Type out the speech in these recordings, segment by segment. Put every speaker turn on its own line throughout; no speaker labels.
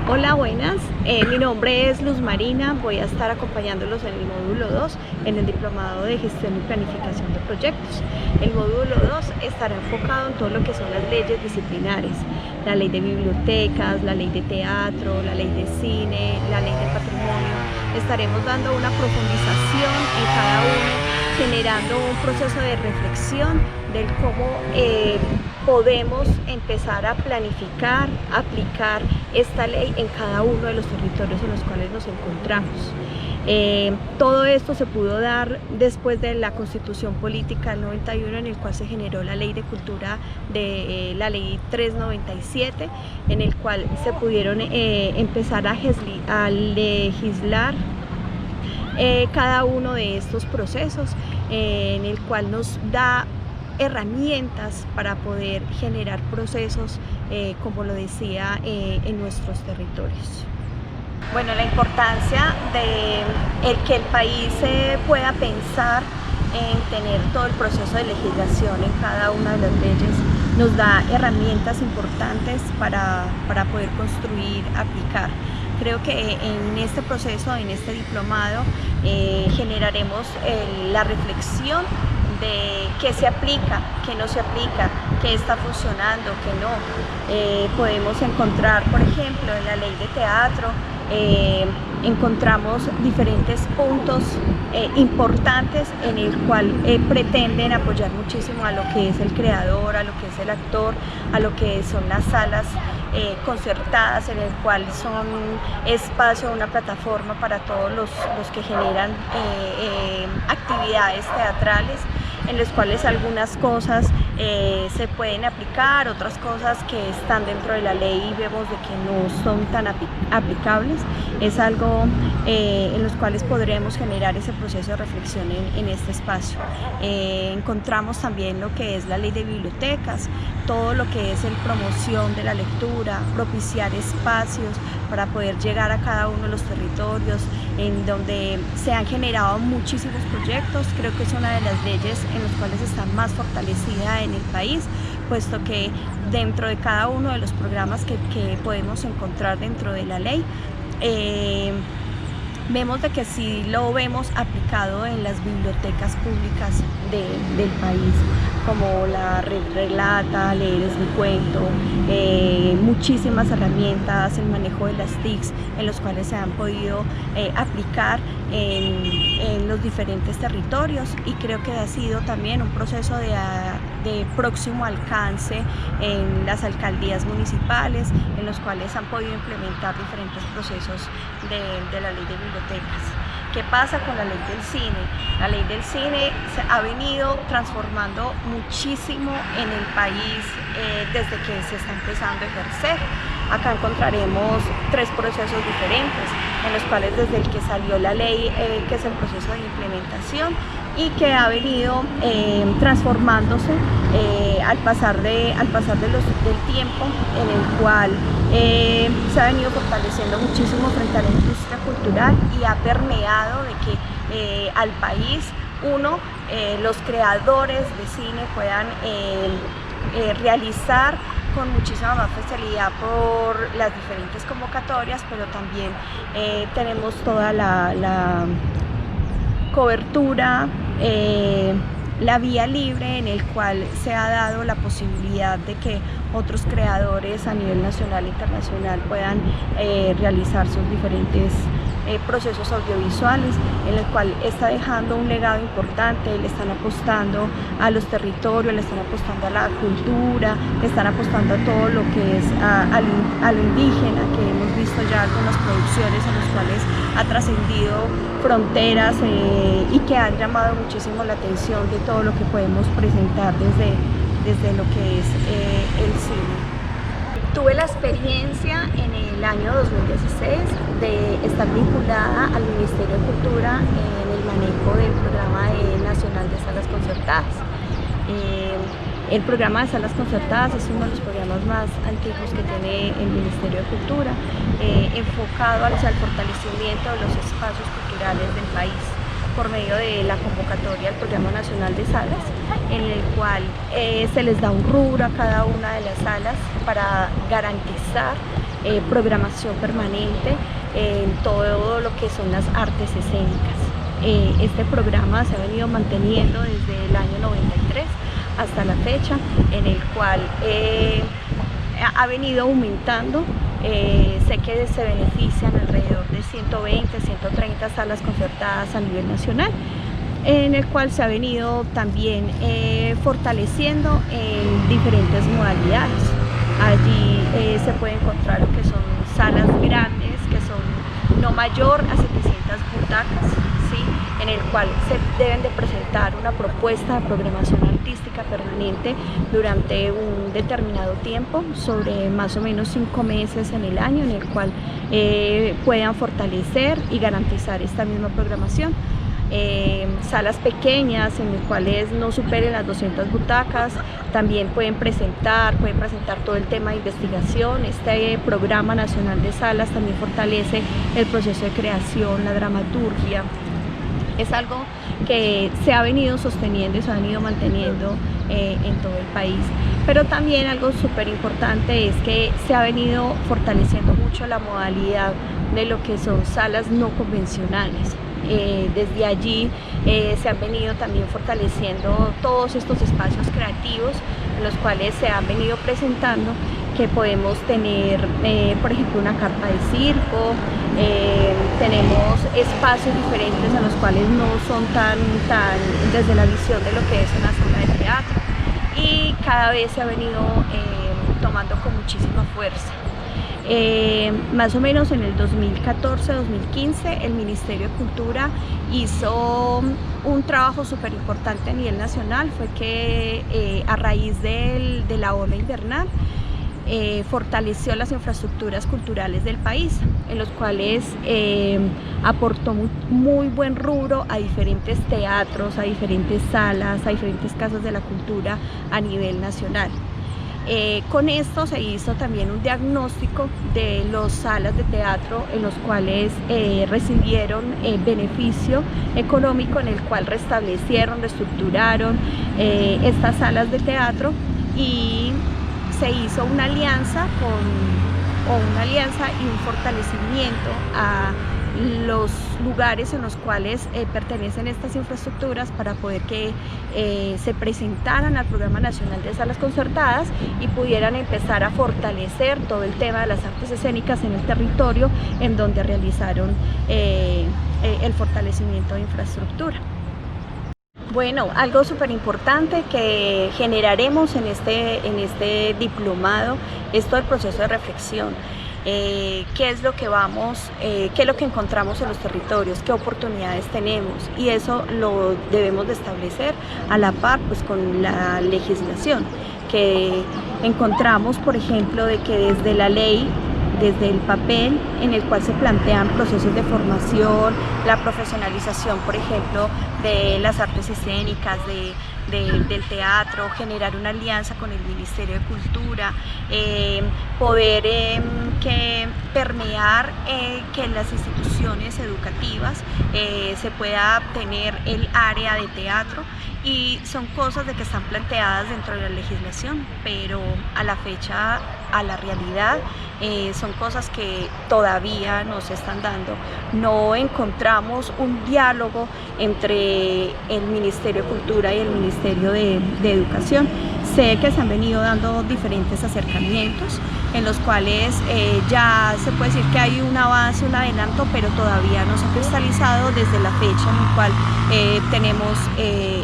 Hola, buenas. Mi nombre es Luz Marina. Voy a estar acompañándolos en el módulo 2, en el Diplomado de Gestión y Planificación de Proyectos. El módulo 2 estará enfocado en todo lo que son las leyes disciplinares, la ley de bibliotecas, la ley de teatro, la ley de cine, la ley del patrimonio. Estaremos dando una profundización en cada uno, generando un proceso de reflexión del cómo podemos empezar a planificar, aplicar esta ley en cada uno de los territorios en los cuales nos encontramos. Todo esto se pudo dar después de la Constitución Política del 91, en el cual se generó la Ley de Cultura de la Ley 397, en el cual se pudieron empezar a legislar cada uno de estos procesos, en el cual nos da herramientas para poder generar procesos, como lo decía, en nuestros territorios. Bueno, la importancia de que el país pueda pensar en tener todo el proceso de legislación en cada una de las leyes nos da herramientas importantes para poder construir, aplicar. Creo que en este proceso, en este diplomado, generaremos la reflexión de qué se aplica, qué no se aplica, qué está funcionando, qué no. Podemos encontrar, por ejemplo, en la ley de teatro, encontramos diferentes puntos importantes en el cual pretenden apoyar muchísimo a lo que es el creador, a lo que es el actor, a lo que son las salas concertadas, en el cual son espacio, una plataforma para todos los que generan actividades teatrales, en los cuales algunas cosas se pueden aplicar, otras cosas que están dentro de la ley y vemos de que no son tan aplicables. Es algo en los cuales podremos generar ese proceso de reflexión en este espacio. Encontramos también lo que es la ley de bibliotecas, todo lo que es el promoción de la lectura, propiciar espacios para poder llegar a cada uno de los territorios en donde se han generado muchísimos proyectos. Creo que es una de las leyes en las cuales está más fortalecida en el país, puesto que dentro de cada uno de los programas que podemos encontrar dentro de la ley, vemos de que sí lo vemos aplicado en las bibliotecas públicas del país, como la Red Relata, Leer es mi cuento, muchísimas herramientas, el manejo de las TICs, en los cuales se han podido aplicar en los diferentes territorios, y creo que ha sido también un proceso de próximo alcance en las alcaldías municipales, en los cuales han podido implementar diferentes procesos de la ley de bibliotecas. ¿Qué pasa con la ley del cine? La ley del cine se ha venido transformando muchísimo en el país desde que se está empezando a ejercer. Acá encontraremos 3 procesos diferentes, en los cuales desde el que salió la ley, que es el proceso de implementación, y que ha venido transformándose al pasar del tiempo, en el cual se ha venido fortaleciendo muchísimo frente a la industria cultural, y ha permeado de que al país, los creadores de cine puedan realizar con muchísima más facilidad por las diferentes convocatorias, pero también tenemos toda la cobertura, la vía libre, en el cual se ha dado la posibilidad de que otros creadores a nivel nacional e internacional puedan realizar sus diferentes procesos audiovisuales, en el cual está dejando un legado importante. Le están apostando a los territorios, le están apostando a la cultura, le están apostando a todo lo que es a lo indígena, que hemos visto ya algunas producciones en las cuales ha trascendido fronteras y que han llamado muchísimo la atención de todo lo que podemos presentar desde lo que es el cine. Tuve la experiencia en el año 2016 de estar vinculada al Ministerio de Cultura en el manejo del programa nacional de salas concertadas. El programa de salas concertadas es uno de los programas más antiguos que tiene el Ministerio de Cultura, enfocado hacia el fortalecimiento de los espacios culturales del país, por medio de la convocatoria al Programa Nacional de Salas, en el cual se les da un rubro a cada una de las salas para garantizar programación permanente en todo lo que son las artes escénicas. Este programa se ha venido manteniendo desde el año 93 hasta la fecha, en el cual ha venido aumentando. Sé que se benefician alrededor de 120, 130 salas concertadas a nivel nacional, en el cual se ha venido también fortaleciendo en diferentes modalidades. Allí se puede encontrar lo que son salas grandes, que son no mayor a 700 butacas, ¿sí? En el cual se deben de presentar una propuesta de programación artística permanente durante un determinado tiempo, sobre más o menos 5 meses en el año, en el cual puedan fortalecer y garantizar esta misma programación. Salas pequeñas en las cuales no superen las 200 butacas, también pueden presentar todo el tema de investigación. Este programa nacional de salas también fortalece el proceso de creación, la dramaturgia. Es algo que se ha venido sosteniendo y se ha venido manteniendo en todo el país. Pero también algo súper importante es que se ha venido fortaleciendo mucho la modalidad de lo que son salas no convencionales. Desde allí se han venido también fortaleciendo todos estos espacios creativos en los cuales se han venido presentando, que podemos tener, por ejemplo, una carpa de circo, tenemos espacios diferentes a los cuales no son tan desde la visión de lo que es una sala de teatro, y cada vez se ha venido tomando con muchísima fuerza. Más o menos en el 2014-2015 el Ministerio de Cultura hizo un trabajo súper importante a nivel nacional. Fue que a raíz de la ola invernal fortaleció las infraestructuras culturales del país, en los cuales aportó muy buen rubro a diferentes teatros, a diferentes salas, a diferentes casas de la cultura a nivel nacional. Con esto se hizo también un diagnóstico de las salas de teatro en los cuales recibieron beneficio económico, en el cual restablecieron, reestructuraron estas salas de teatro, y se hizo una alianza y un fortalecimiento a los lugares en los cuales pertenecen estas infraestructuras, para poder que se presentaran al Programa Nacional de Salas Concertadas y pudieran empezar a fortalecer todo el tema de las artes escénicas en el territorio en donde realizaron el fortalecimiento de infraestructura. Bueno, algo súper importante que generaremos en este diplomado es todo el proceso de reflexión. Qué es lo que qué es lo que encontramos en los territorios, qué oportunidades tenemos, y eso lo debemos de establecer a la par pues con la legislación, que encontramos, por ejemplo, de que desde la ley, desde el papel en el cual se plantean procesos de formación, la profesionalización, por ejemplo, de las artes escénicas, del teatro, generar una alianza con el Ministerio de Cultura, poder permear que en las instituciones educativas se pueda tener el área de teatro, y son cosas de que están planteadas dentro de la legislación, pero a la fecha, a la realidad, son cosas que todavía no se están dando. No encontramos un diálogo entre el Ministerio de Cultura y el Ministerio de Educación. Sé que se han venido dando diferentes acercamientos en los cuales ya se puede decir que hay un avance, un adelanto, pero todavía no se ha cristalizado desde la fecha en la cual tenemos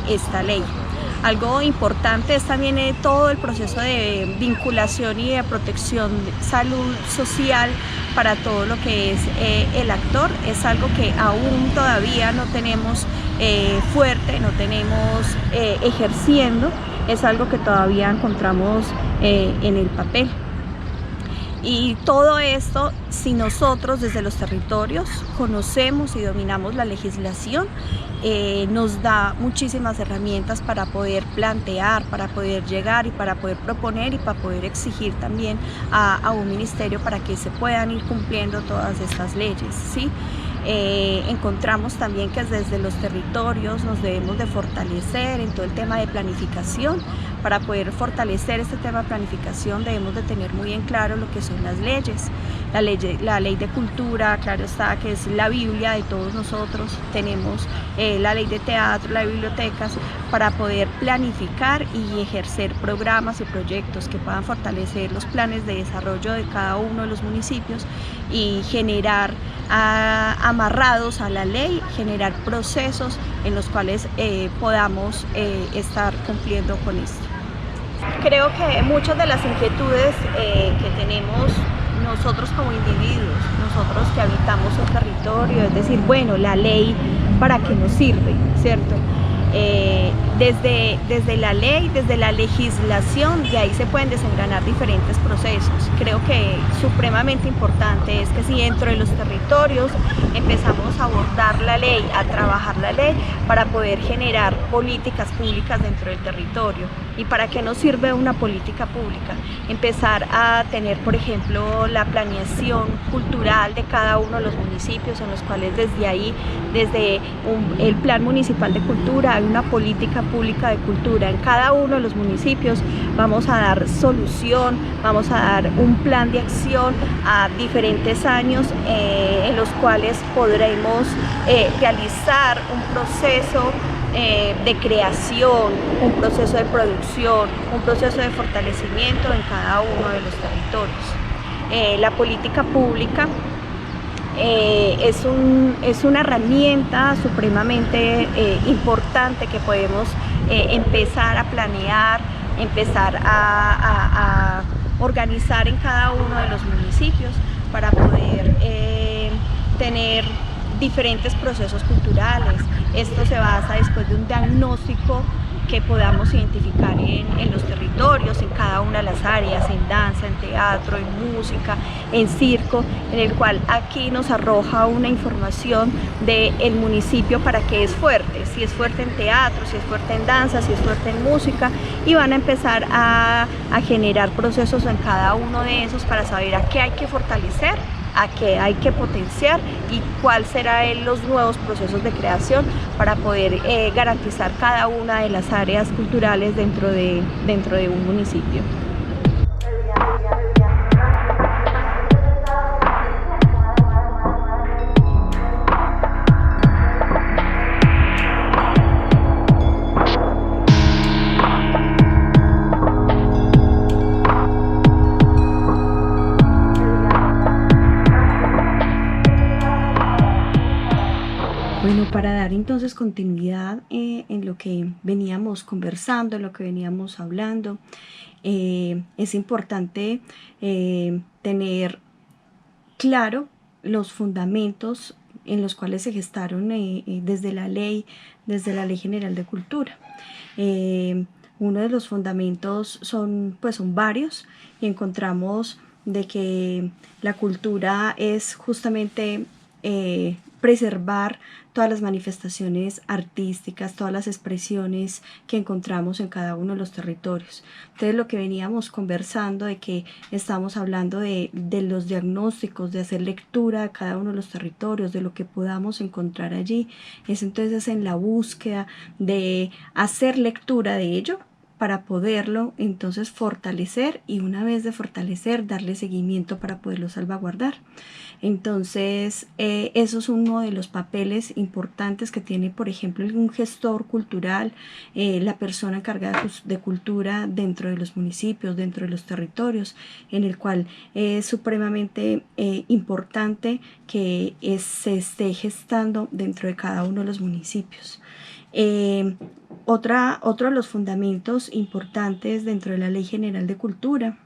esta ley. Algo importante es también todo el proceso de vinculación y de protección de salud social para todo lo que es el actor. Es algo que aún todavía no tenemos fuerte, no tenemos ejerciendo, es algo que todavía encontramos en el papel. Y todo esto, si nosotros desde los territorios conocemos y dominamos la legislación, nos da muchísimas herramientas para poder plantear, para poder llegar y para poder proponer y para poder exigir también a un ministerio para que se puedan ir cumpliendo todas estas leyes, ¿sí? Encontramos también que desde los territorios nos debemos de fortalecer en todo el tema de planificación Para poder fortalecer este tema de planificación debemos de tener muy en claro lo que son las leyes. La ley de cultura, claro está, que es la Biblia de todos nosotros. Tenemos la ley de teatro, la de bibliotecas, para poder planificar y ejercer programas y proyectos que puedan fortalecer los planes de desarrollo de cada uno de los municipios y generar, amarrados a la ley, generar procesos en los cuales podamos estar cumpliendo con esto. Creo que muchas de las inquietudes que tenemos nosotros como individuos, nosotros que habitamos un territorio, es decir, bueno, la ley para qué nos sirve, ¿cierto? Desde la ley, desde la legislación, de ahí se pueden desengranar diferentes procesos. Creo que supremamente importante es que si dentro de los territorios empezamos a abordar la ley, a trabajar la ley para poder generar políticas públicas dentro del territorio. ¿Y para qué nos sirve una política pública? Empezar a tener, por ejemplo, la planeación cultural de cada uno de los municipios, en los cuales desde ahí, desde el Plan Municipal de Cultura, hay una política pública de cultura en cada uno de los municipios. Vamos a dar solución, vamos a dar un plan de acción a diferentes años en los cuales podremos realizar un proceso de creación, un proceso de producción, un proceso de fortalecimiento en cada uno de los territorios. La política pública es una herramienta supremamente importante que podemos empezar a planear, empezar a organizar en cada uno de los municipios para poder tener diferentes procesos culturales. Esto se basa después de un diagnóstico que podamos identificar en los territorios, en cada una de las áreas, en danza, en teatro, en música, en circo, en el cual aquí nos arroja una información del municipio para qué es fuerte, si es fuerte en teatro, si es fuerte en danza, si es fuerte en música, y van a empezar a generar procesos en cada uno de esos para saber a qué hay que fortalecer, a qué hay que potenciar y cuál serán los nuevos procesos de creación para poder garantizar cada una de las áreas culturales dentro de un municipio. Bueno, para dar entonces continuidad en lo que veníamos conversando, en lo que veníamos hablando, es importante tener claro los fundamentos en los cuales se gestaron desde la Ley General de Cultura. Uno de los fundamentos son varios, y encontramos de que la cultura es justamente preservar todas las manifestaciones artísticas, todas las expresiones que encontramos en cada uno de los territorios. Entonces, lo que veníamos conversando de que estamos hablando de los diagnósticos, de hacer lectura de cada uno de los territorios, de lo que podamos encontrar allí, es entonces en la búsqueda de hacer lectura de ello para poderlo entonces fortalecer, y una vez de fortalecer, darle seguimiento para poderlo salvaguardar. Entonces, eso es uno de los papeles importantes que tiene, por ejemplo, un gestor cultural, la persona encargada de cultura dentro de los municipios, dentro de los territorios, en el cual es supremamente importante que se esté gestando dentro de cada uno de los municipios. Otro de los fundamentos importantes dentro de la Ley General de Cultura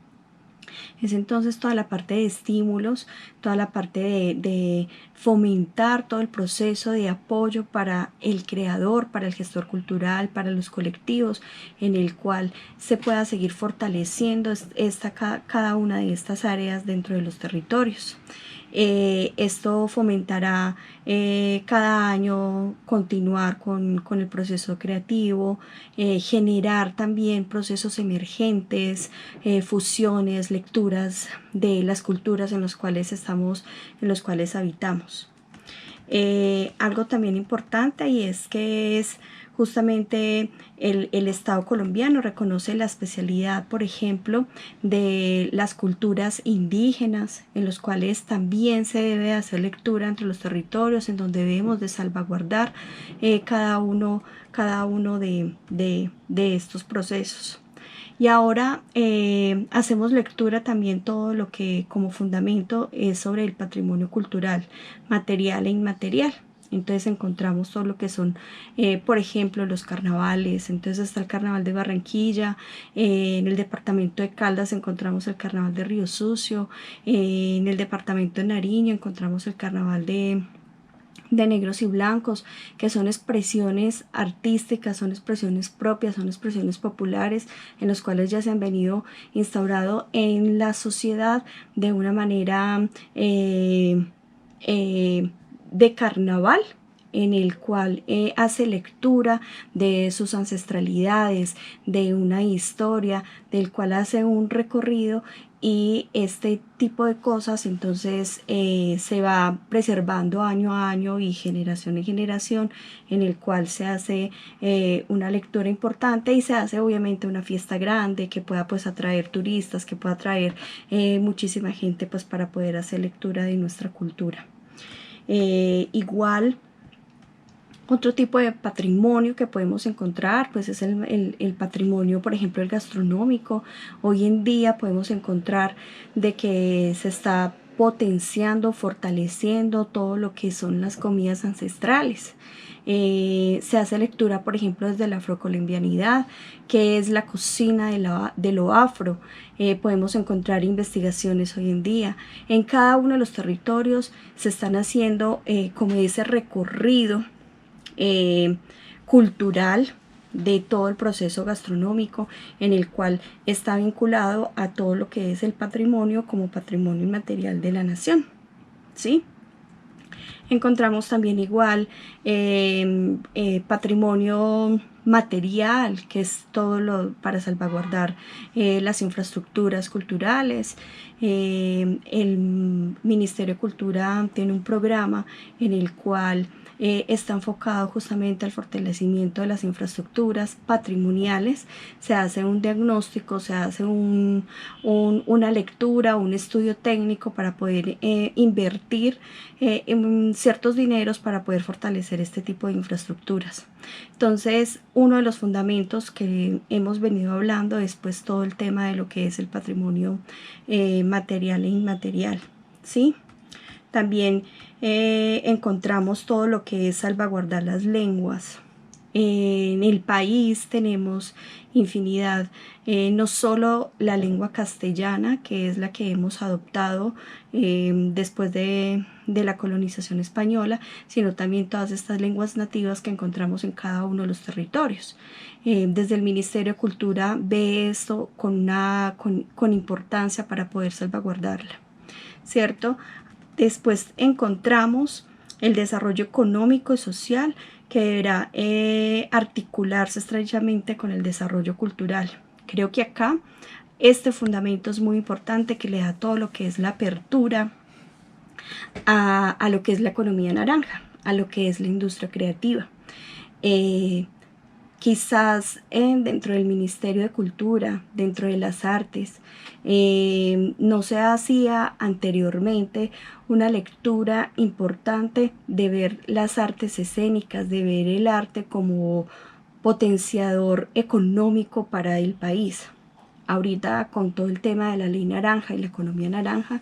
es entonces toda la parte de estímulos, toda la parte de fomentar todo el proceso de apoyo para el creador, para el gestor cultural, para los colectivos, en el cual se pueda seguir fortaleciendo cada una de estas áreas dentro de los territorios. Esto fomentará cada año continuar con el proceso creativo, generar también procesos emergentes, fusiones, lecturas de las culturas en los cuales habitamos. Algo también importante, y es que es justamente el Estado colombiano reconoce la especialidad, por ejemplo, de las culturas indígenas, en los cuales también se debe hacer lectura entre los territorios, en donde debemos de salvaguardar cada uno de estos procesos. Y ahora hacemos lectura también todo lo que como fundamento es sobre el patrimonio cultural, material e inmaterial. Entonces encontramos todo lo que son, por ejemplo, los carnavales. Entonces está el Carnaval de Barranquilla, en el departamento de Caldas encontramos el Carnaval de Río Sucio, en el departamento de Nariño encontramos el Carnaval de negros y blancos, que son expresiones artísticas, son expresiones propias, son expresiones populares, en los cuales ya se han venido instaurado en la sociedad de una manera de carnaval, en el cual hace lectura de sus ancestralidades, de una historia, del cual hace un recorrido, y este tipo de cosas entonces se va preservando año a año y generación en generación, en el cual se hace una lectura importante y se hace obviamente una fiesta grande que pueda pues atraer turistas, que pueda atraer muchísima gente pues para poder hacer lectura de nuestra cultura. Igual otro tipo de patrimonio que podemos encontrar pues es el patrimonio, por ejemplo, el gastronómico. Hoy en día podemos encontrar de que se está potenciando, fortaleciendo todo lo que son las comidas ancestrales. Se hace lectura, por ejemplo, desde la afrocolombianidad, que es la cocina de lo afro. Podemos encontrar investigaciones hoy en día. En cada uno de los territorios se están haciendo como ese recorrido cultural de todo el proceso gastronómico, en el cual está vinculado a todo lo que es el patrimonio como patrimonio inmaterial de la nación, ¿sí? Encontramos también igual patrimonio material, que es todo lo para salvaguardar las infraestructuras culturales. El Ministerio de Cultura tiene un programa en el cual está enfocado justamente al fortalecimiento de las infraestructuras patrimoniales. Se hace un diagnóstico, se hace una lectura, un estudio técnico para poder invertir en ciertos dineros para poder fortalecer este tipo de infraestructuras. Entonces, uno de los fundamentos que hemos venido hablando es pues todo el tema de lo que es el patrimonio material e inmaterial, ¿sí? También encontramos todo lo que es salvaguardar las lenguas. En el país tenemos infinidad, no solo la lengua castellana, que es la que hemos adoptado después de la colonización española, sino también todas estas lenguas nativas que encontramos en cada uno de los territorios. Desde el Ministerio de Cultura ve esto con importancia para poder salvaguardarla, ¿cierto? Después encontramos el desarrollo económico y social, que deberá articularse estrechamente con el desarrollo cultural. Creo que acá este fundamento es muy importante, que le da todo lo que es la apertura a lo que es la economía naranja, a lo que es la industria creativa. Quizás dentro del Ministerio de Cultura, dentro de las artes, no se hacía anteriormente una lectura importante de ver las artes escénicas, de ver el arte como potenciador económico para el país. Ahorita, con todo el tema de la ley naranja y la economía naranja,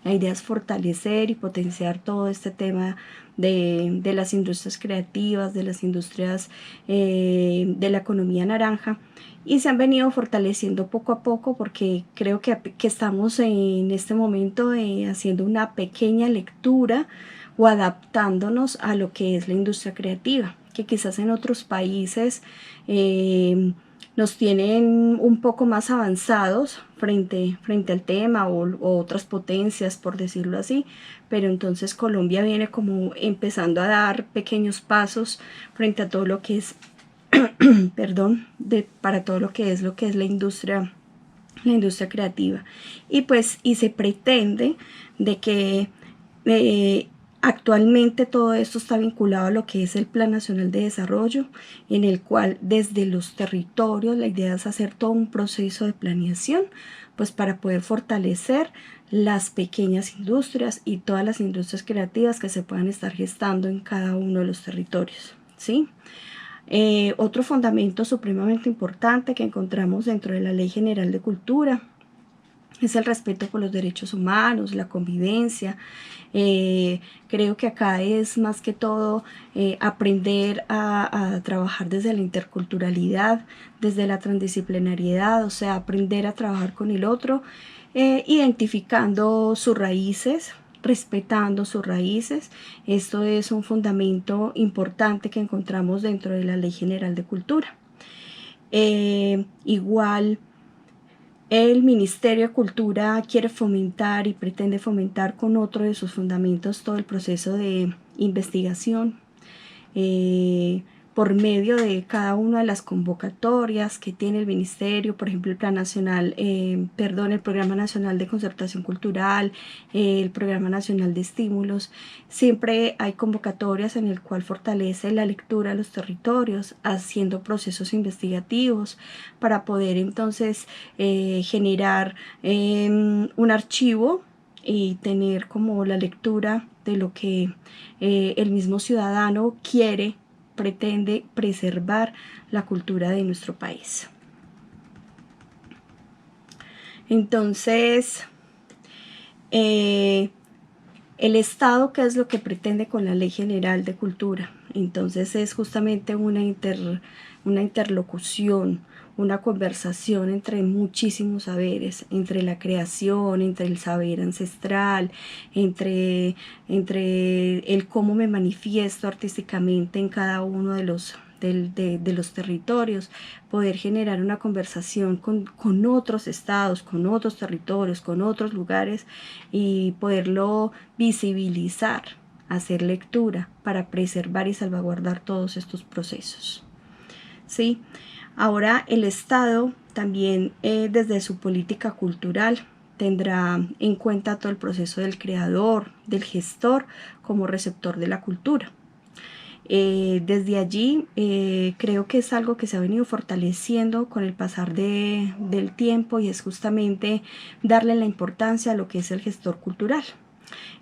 la idea es fortalecer y potenciar todo este tema de las industrias creativas, de las industrias de la economía naranja, y se han venido fortaleciendo poco a poco, porque creo que estamos en este momento haciendo una pequeña lectura o adaptándonos a lo que es la industria creativa, que quizás en otros países nos tienen un poco más avanzados frente al tema, o otras potencias, por decirlo así, pero entonces Colombia viene como empezando a dar pequeños pasos frente a todo lo que es para todo lo que es la industria creativa, y se pretende de que
Actualmente todo esto está vinculado a lo que es el Plan Nacional de Desarrollo, en el cual desde los territorios la idea es hacer todo un proceso de planeación, pues para poder fortalecer las pequeñas industrias y todas las industrias creativas que se puedan estar gestando en cada uno de los territorios, ¿sí? Otro fundamento supremamente importante que encontramos dentro de la Ley General de Cultura es el respeto por los derechos humanos, la convivencia. Creo que acá es más que todo aprender a trabajar desde la interculturalidad, desde la transdisciplinariedad, o sea, aprender a trabajar con el otro, identificando sus raíces, respetando sus raíces. Esto es un fundamento importante que encontramos dentro de la Ley General de Cultura. Igual, el Ministerio de Cultura quiere fomentar y pretende fomentar con otro de sus fundamentos todo el proceso de investigación por medio de cada una de las convocatorias que tiene el Ministerio, por ejemplo el Plan Nacional, el Programa Nacional de Concertación Cultural, el Programa Nacional de Estímulos. Siempre hay convocatorias en el cual fortalece la lectura de los territorios, haciendo procesos investigativos para poder entonces generar un archivo y tener como la lectura de lo que el mismo ciudadano pretende preservar la cultura de nuestro país. Entonces, el Estado, ¿qué es lo que pretende con la Ley General de Cultura? Entonces es justamente una interlocución, una conversación entre muchísimos saberes, entre la creación, entre el saber ancestral, entre el cómo me manifiesto artísticamente en cada uno de los territorios, poder generar una conversación con otros estados, con otros territorios, con otros lugares y poderlo visibilizar, hacer lectura para preservar y salvaguardar todos estos procesos, ¿sí? Ahora el Estado también desde su política cultural tendrá en cuenta todo el proceso del creador, del gestor como receptor de la cultura. Desde allí creo que es algo que se ha venido fortaleciendo con el pasar del tiempo y es justamente darle la importancia a lo que es el gestor cultural.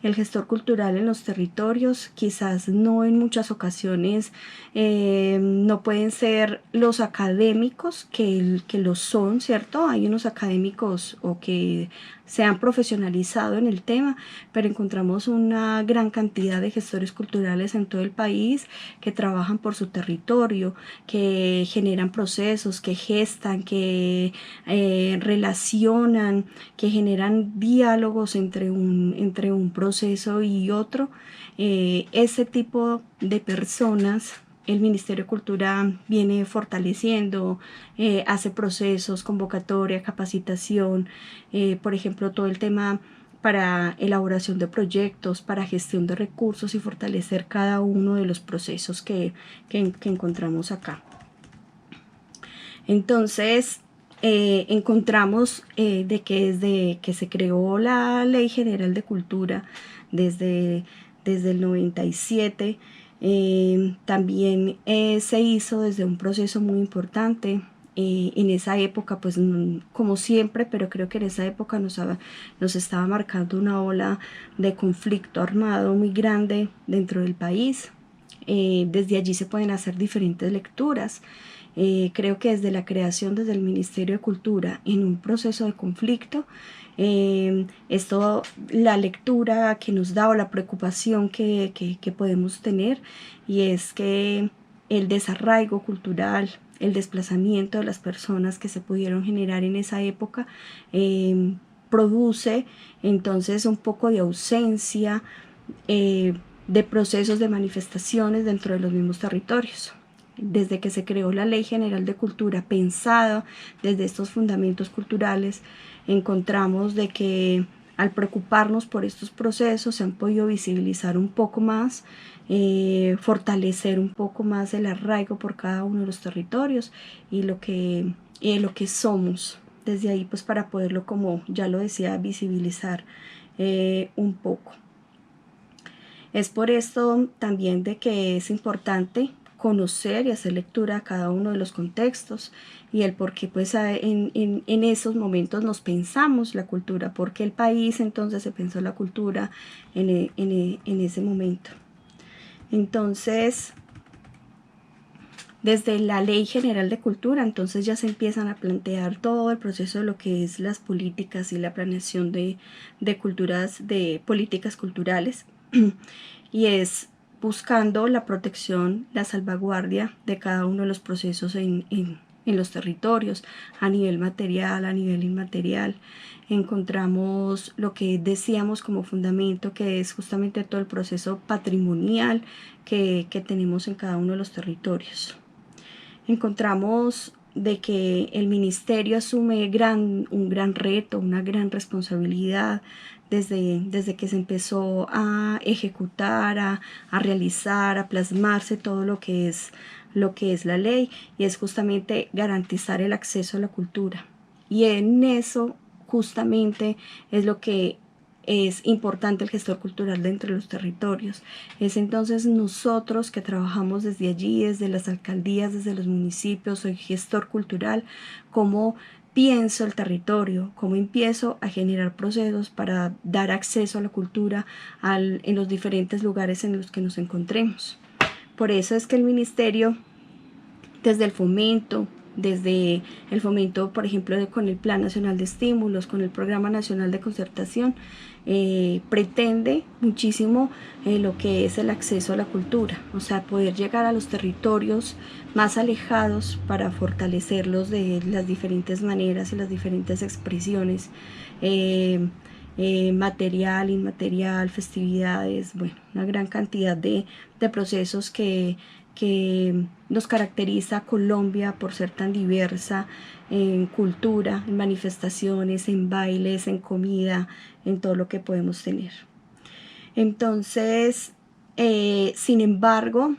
El gestor cultural en los territorios quizás no en muchas ocasiones no pueden ser los académicos que lo son, ¿cierto? Hay unos académicos o que se han profesionalizado en el tema, pero encontramos una gran cantidad de gestores culturales en todo el país que trabajan por su territorio, que generan procesos, que gestan, que relacionan, que generan diálogos entre un proceso y otro. Ese tipo de personas el Ministerio de Cultura viene fortaleciendo, hace procesos, convocatoria, capacitación, por ejemplo, todo el tema para elaboración de proyectos, para gestión de recursos y fortalecer cada uno de los procesos que encontramos acá. Entonces, encontramos de que desde que se creó la Ley General de Cultura, desde el 97, también se hizo desde un proceso muy importante. En esa época, pues como siempre, pero creo que en esa época nos estaba marcando una ola de conflicto armado muy grande dentro del país. Desde allí se pueden hacer diferentes lecturas. Creo que desde la creación desde el Ministerio de Cultura en un proceso de conflicto, la lectura que nos da o la preocupación que podemos tener, y es que el desarraigo cultural, el desplazamiento de las personas que se pudieron generar en esa época produce entonces un poco de ausencia de procesos de manifestaciones dentro de los mismos territorios. Desde que se creó la Ley General de Cultura, pensada desde estos fundamentos culturales, encontramos de que al preocuparnos por estos procesos se han podido visibilizar un poco más, fortalecer un poco más el arraigo por cada uno de los territorios y lo que somos desde ahí, pues para poderlo, como ya lo decía, visibilizar un poco. Es por esto también de que es importante conocer y hacer lectura a cada uno de los contextos y el por qué pues en esos momentos nos pensamos la cultura, porque el país entonces se pensó la cultura en ese momento. Entonces, desde la Ley General de Cultura, entonces ya se empiezan a plantear todo el proceso de lo que es las políticas y la planeación de culturas, de políticas culturales, y es buscando la protección, la salvaguardia de cada uno de los procesos en los territorios, a nivel material, a nivel inmaterial. Encontramos lo que decíamos como fundamento, que es justamente todo el proceso patrimonial que tenemos en cada uno de los territorios. Encontramos de que el ministerio asume un gran reto, una gran responsabilidad desde que se empezó a ejecutar, a realizar, a plasmarse todo lo que es la ley, y es justamente garantizar el acceso a la cultura. Y en eso justamente es lo que es importante el gestor cultural dentro de los territorios. Es entonces nosotros que trabajamos desde allí, desde las alcaldías, desde los municipios, soy gestor cultural, cómo pienso el territorio, cómo empiezo a generar procesos para dar acceso a la cultura en los diferentes lugares en los que nos encontremos. Por eso es que el ministerio, desde el fomento, por ejemplo, con el Plan Nacional de Estímulos, con el Programa Nacional de Concertación, pretende muchísimo lo que es el acceso a la cultura, o sea, poder llegar a los territorios más alejados para fortalecerlos de las diferentes maneras y las diferentes expresiones, material, inmaterial, festividades, bueno, una gran cantidad de procesos que nos caracteriza a Colombia por ser tan diversa en cultura, en manifestaciones, en bailes, en comida, en todo lo que podemos tener. Entonces, sin embargo,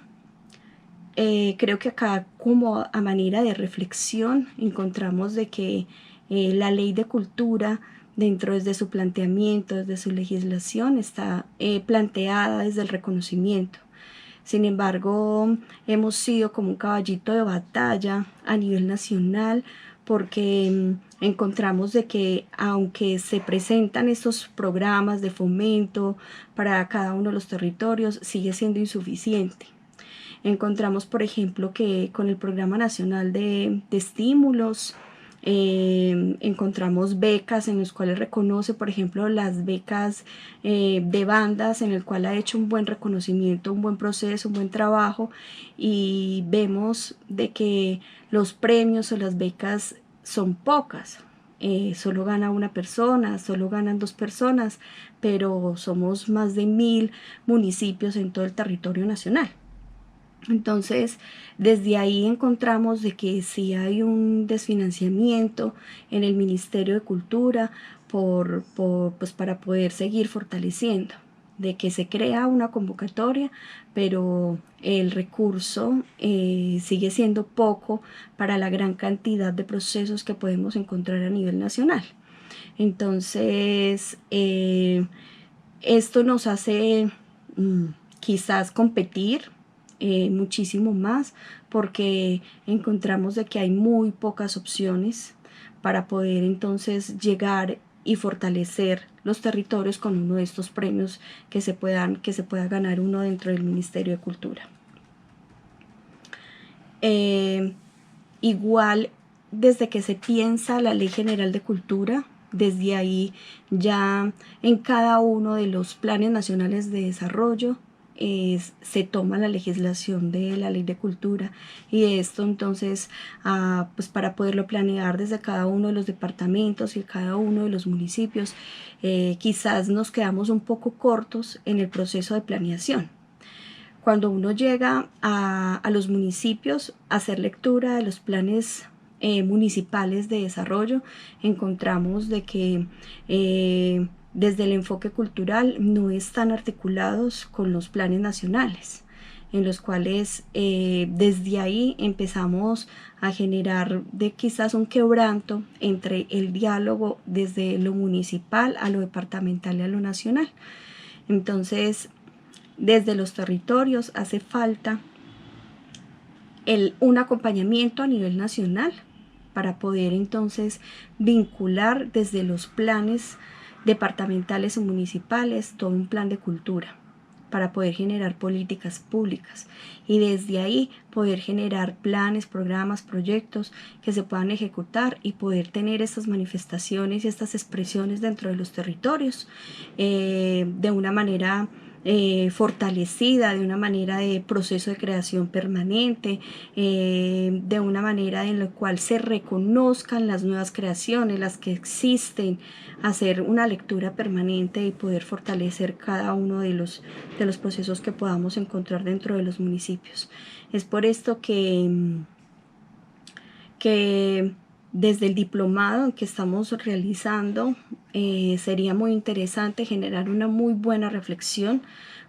creo que acá, como a manera de reflexión, encontramos de que la ley de cultura, desde su planteamiento, desde su legislación, está planteada desde el reconocimiento. Sin embargo, hemos sido como un caballito de batalla a nivel nacional, porque encontramos de que aunque se presentan estos programas de fomento para cada uno de los territorios, sigue siendo insuficiente. Encontramos, por ejemplo, que con el Programa Nacional de Estímulos, encontramos becas en las cuales reconoce, por ejemplo, las becas de bandas, en el cual ha hecho un buen reconocimiento, un buen proceso, un buen trabajo, y vemos de que los premios o las becas son pocas. Solo gana una persona, solo ganan 2 personas, pero somos más de 1000 municipios en todo el territorio nacional. Entonces, desde ahí encontramos de que sí hay un desfinanciamiento en el Ministerio de Cultura pues para poder seguir fortaleciendo, de que se crea una convocatoria, pero el recurso sigue siendo poco para la gran cantidad de procesos que podemos encontrar a nivel nacional. Entonces, esto nos hace quizás competir muchísimo más, porque encontramos de que hay muy pocas opciones para poder entonces llegar y fortalecer los territorios con uno de estos premios que se pueda ganar uno dentro del Ministerio de Cultura. Igual, desde que se piensa la Ley General de Cultura, desde ahí ya en cada uno de los planes nacionales de desarrollo se toma la legislación de la Ley de Cultura, y esto entonces pues para poderlo planear desde cada uno de los departamentos y cada uno de los municipios, quizás nos quedamos un poco cortos en el proceso de planeación. Cuando uno llega a los municipios a hacer lectura de los planes municipales de desarrollo, encontramos de que desde el enfoque cultural no están articulados con los planes nacionales, en los cuales desde ahí empezamos a generar quizás un quebranto entre el diálogo desde lo municipal a lo departamental y a lo nacional. Entonces, desde los territorios hace falta un acompañamiento a nivel nacional para poder entonces vincular desde los planes departamentales o municipales todo un plan de cultura para poder generar políticas públicas y desde ahí poder generar planes, programas, proyectos que se puedan ejecutar y poder tener estas manifestaciones y estas expresiones dentro de los territorios de una manera fortalecida, de una manera de proceso de creación permanente, de una manera en la cual se reconozcan las nuevas creaciones, las que existen, hacer una lectura permanente y poder fortalecer cada uno de los procesos que podamos encontrar dentro de los municipios. Es por esto que desde el diplomado que estamos realizando sería muy interesante generar una muy buena reflexión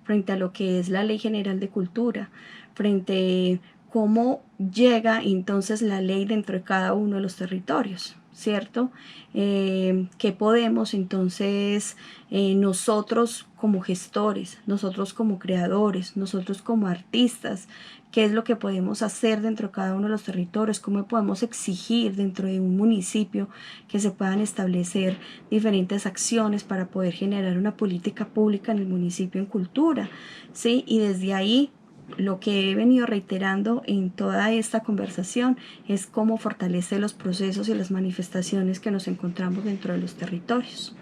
frente a lo que es la Ley General de Cultura, frente a cómo llega entonces la ley dentro de cada uno de los territorios, ¿cierto? Que podemos entonces nosotros como gestores, nosotros como creadores, nosotros como artistas, qué es lo que podemos hacer dentro de cada uno de los territorios, cómo podemos exigir dentro de un municipio que se puedan establecer diferentes acciones para poder generar una política pública en el municipio en cultura, ¿sí? Y desde ahí lo que he venido reiterando en toda esta conversación es cómo fortalecer los procesos y las manifestaciones que nos encontramos dentro de los territorios.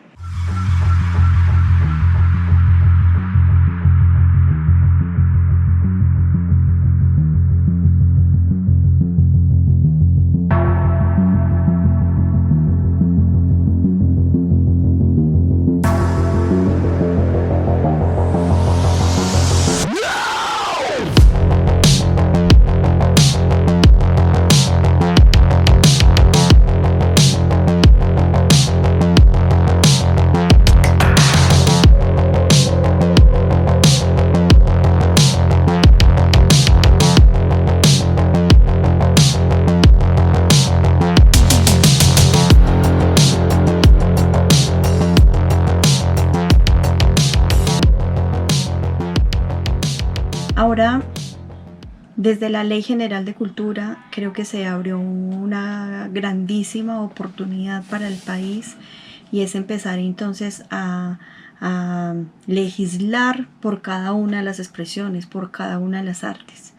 Ahora, desde la Ley General de Cultura, creo que se abrió una grandísima oportunidad para el país y es empezar entonces a legislar por cada una de las expresiones, por cada una de las artes.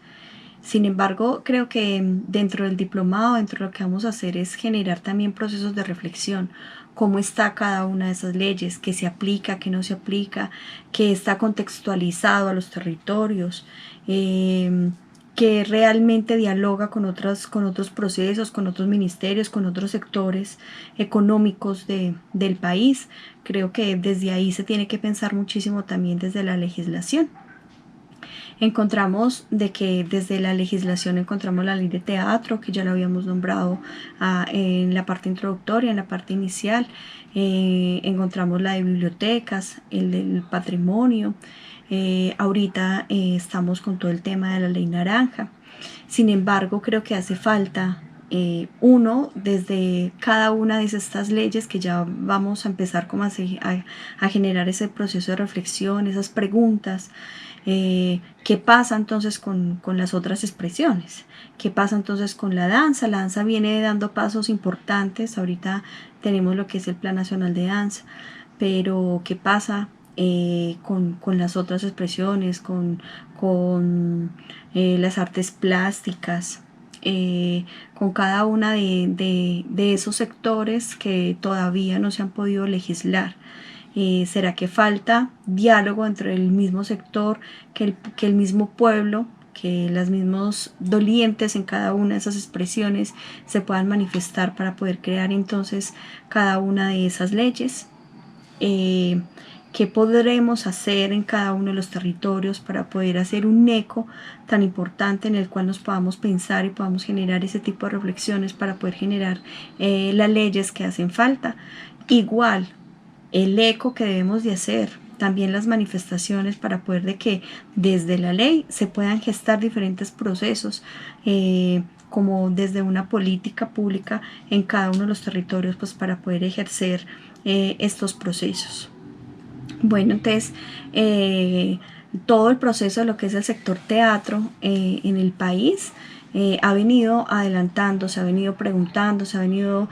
Sin embargo, creo que dentro del diplomado, dentro de lo que vamos a hacer es generar también procesos de reflexión. Cómo está cada una de esas leyes, qué se aplica, qué no se aplica, qué está contextualizado a los territorios, que realmente dialoga con otros procesos, con otros ministerios, con otros sectores económicos del país. Creo que desde ahí se tiene que pensar muchísimo también desde la legislación. Encontramos de que desde la legislación encontramos la ley de teatro, que ya la habíamos nombrado en la parte introductoria, en la parte inicial. Encontramos la de bibliotecas, el del patrimonio. Ahorita estamos con todo el tema de la ley naranja. Sin embargo, creo que hace falta desde cada una de estas leyes que ya vamos a empezar como a generar ese proceso de reflexión, esas preguntas. ¿Qué pasa entonces con las otras expresiones? ¿Qué pasa entonces con la danza? La danza viene dando pasos importantes. Ahorita tenemos lo que es el Plan Nacional de Danza, pero ¿qué pasa con las otras expresiones, con las artes plásticas? Con cada una de esos sectores que todavía no se han podido legislar. ¿Será que falta diálogo entre el mismo sector, que el mismo pueblo, que los mismos dolientes en cada una de esas expresiones se puedan manifestar para poder crear entonces cada una de esas leyes? ¿Qué podremos hacer en cada uno de los territorios para poder hacer un eco tan importante en el cual nos podamos pensar y podamos generar ese tipo de reflexiones para poder generar las leyes que hacen falta? Igual, el eco que debemos de hacer, también las manifestaciones para poder de que desde la ley se puedan gestar diferentes procesos, como desde una política pública en cada uno de los territorios, pues para poder ejercer estos procesos. Bueno, entonces todo el proceso de lo que es el sector teatro en el país. Ha venido adelantando, se ha venido preguntando, se ha venido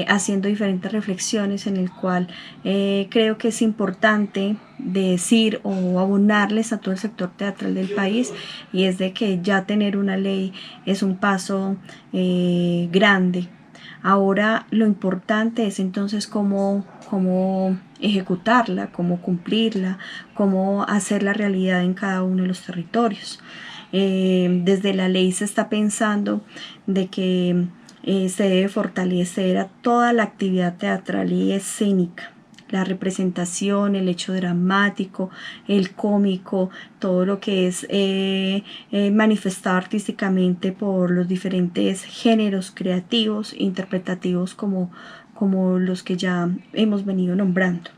haciendo diferentes reflexiones en el cual creo que es importante decir o abonarles a todo el sector teatral del país, y es de que ya tener una ley es un paso grande. Ahora lo importante es entonces cómo ejecutarla, cómo cumplirla, cómo hacerla realidad en cada uno de los territorios. Desde la ley se está pensando de que se debe fortalecer a toda la actividad teatral y escénica, la representación, el hecho dramático, el cómico, todo lo que es manifestado artísticamente por los diferentes géneros creativos, interpretativos como los que ya hemos venido nombrando,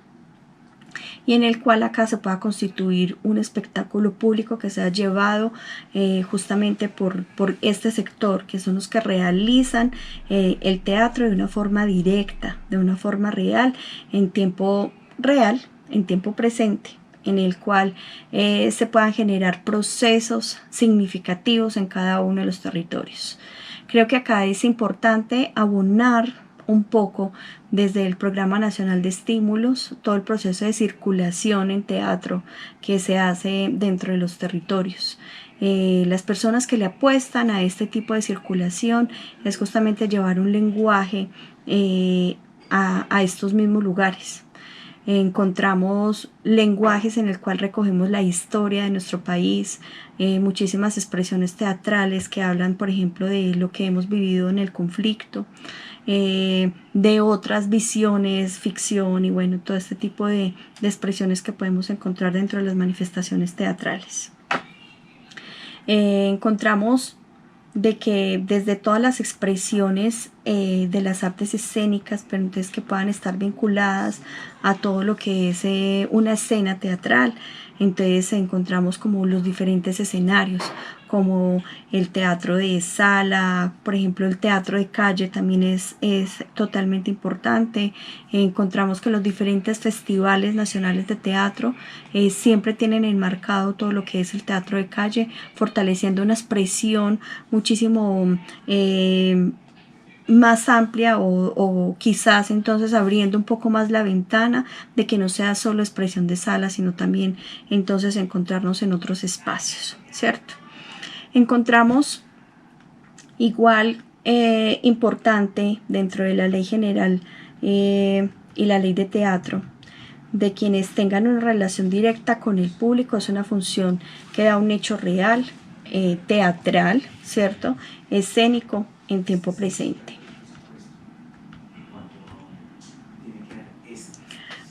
y en el cual acá se pueda constituir un espectáculo público que sea llevado justamente por este sector, que son los que realizan el teatro de una forma directa, de una forma real, en tiempo presente, en el cual se puedan generar procesos significativos en cada uno de los territorios. Creo que acá es importante abonar un poco desde el Programa Nacional de Estímulos todo el proceso de circulación en teatro que se hace dentro de los territorios. Las personas que le apuestan a este tipo de circulación es justamente llevar un lenguaje a estos mismos lugares. Encontramos lenguajes en el cual recogemos la historia de nuestro país, muchísimas expresiones teatrales que hablan, por ejemplo, de lo que hemos vivido en el conflicto, de otras visiones, ficción y bueno, todo este tipo de expresiones que podemos encontrar dentro de las manifestaciones teatrales. Encontramos de que desde todas las expresiones de las artes escénicas, pero entonces que puedan estar vinculadas a todo lo que es una escena teatral, entonces encontramos como los diferentes escenarios, como el teatro de sala, por ejemplo el teatro de calle también es totalmente importante. Encontramos que los diferentes festivales nacionales de teatro siempre tienen enmarcado todo lo que es el teatro de calle, fortaleciendo una expresión muchísimo más amplia o quizás entonces abriendo un poco más la ventana de que no sea solo expresión de sala, sino también entonces encontrarnos en otros espacios, ¿cierto? Encontramos igual importante dentro de la ley general y la ley de teatro, de quienes tengan una relación directa con el público, es una función que da un hecho real, teatral, ¿cierto? Escénico en tiempo presente.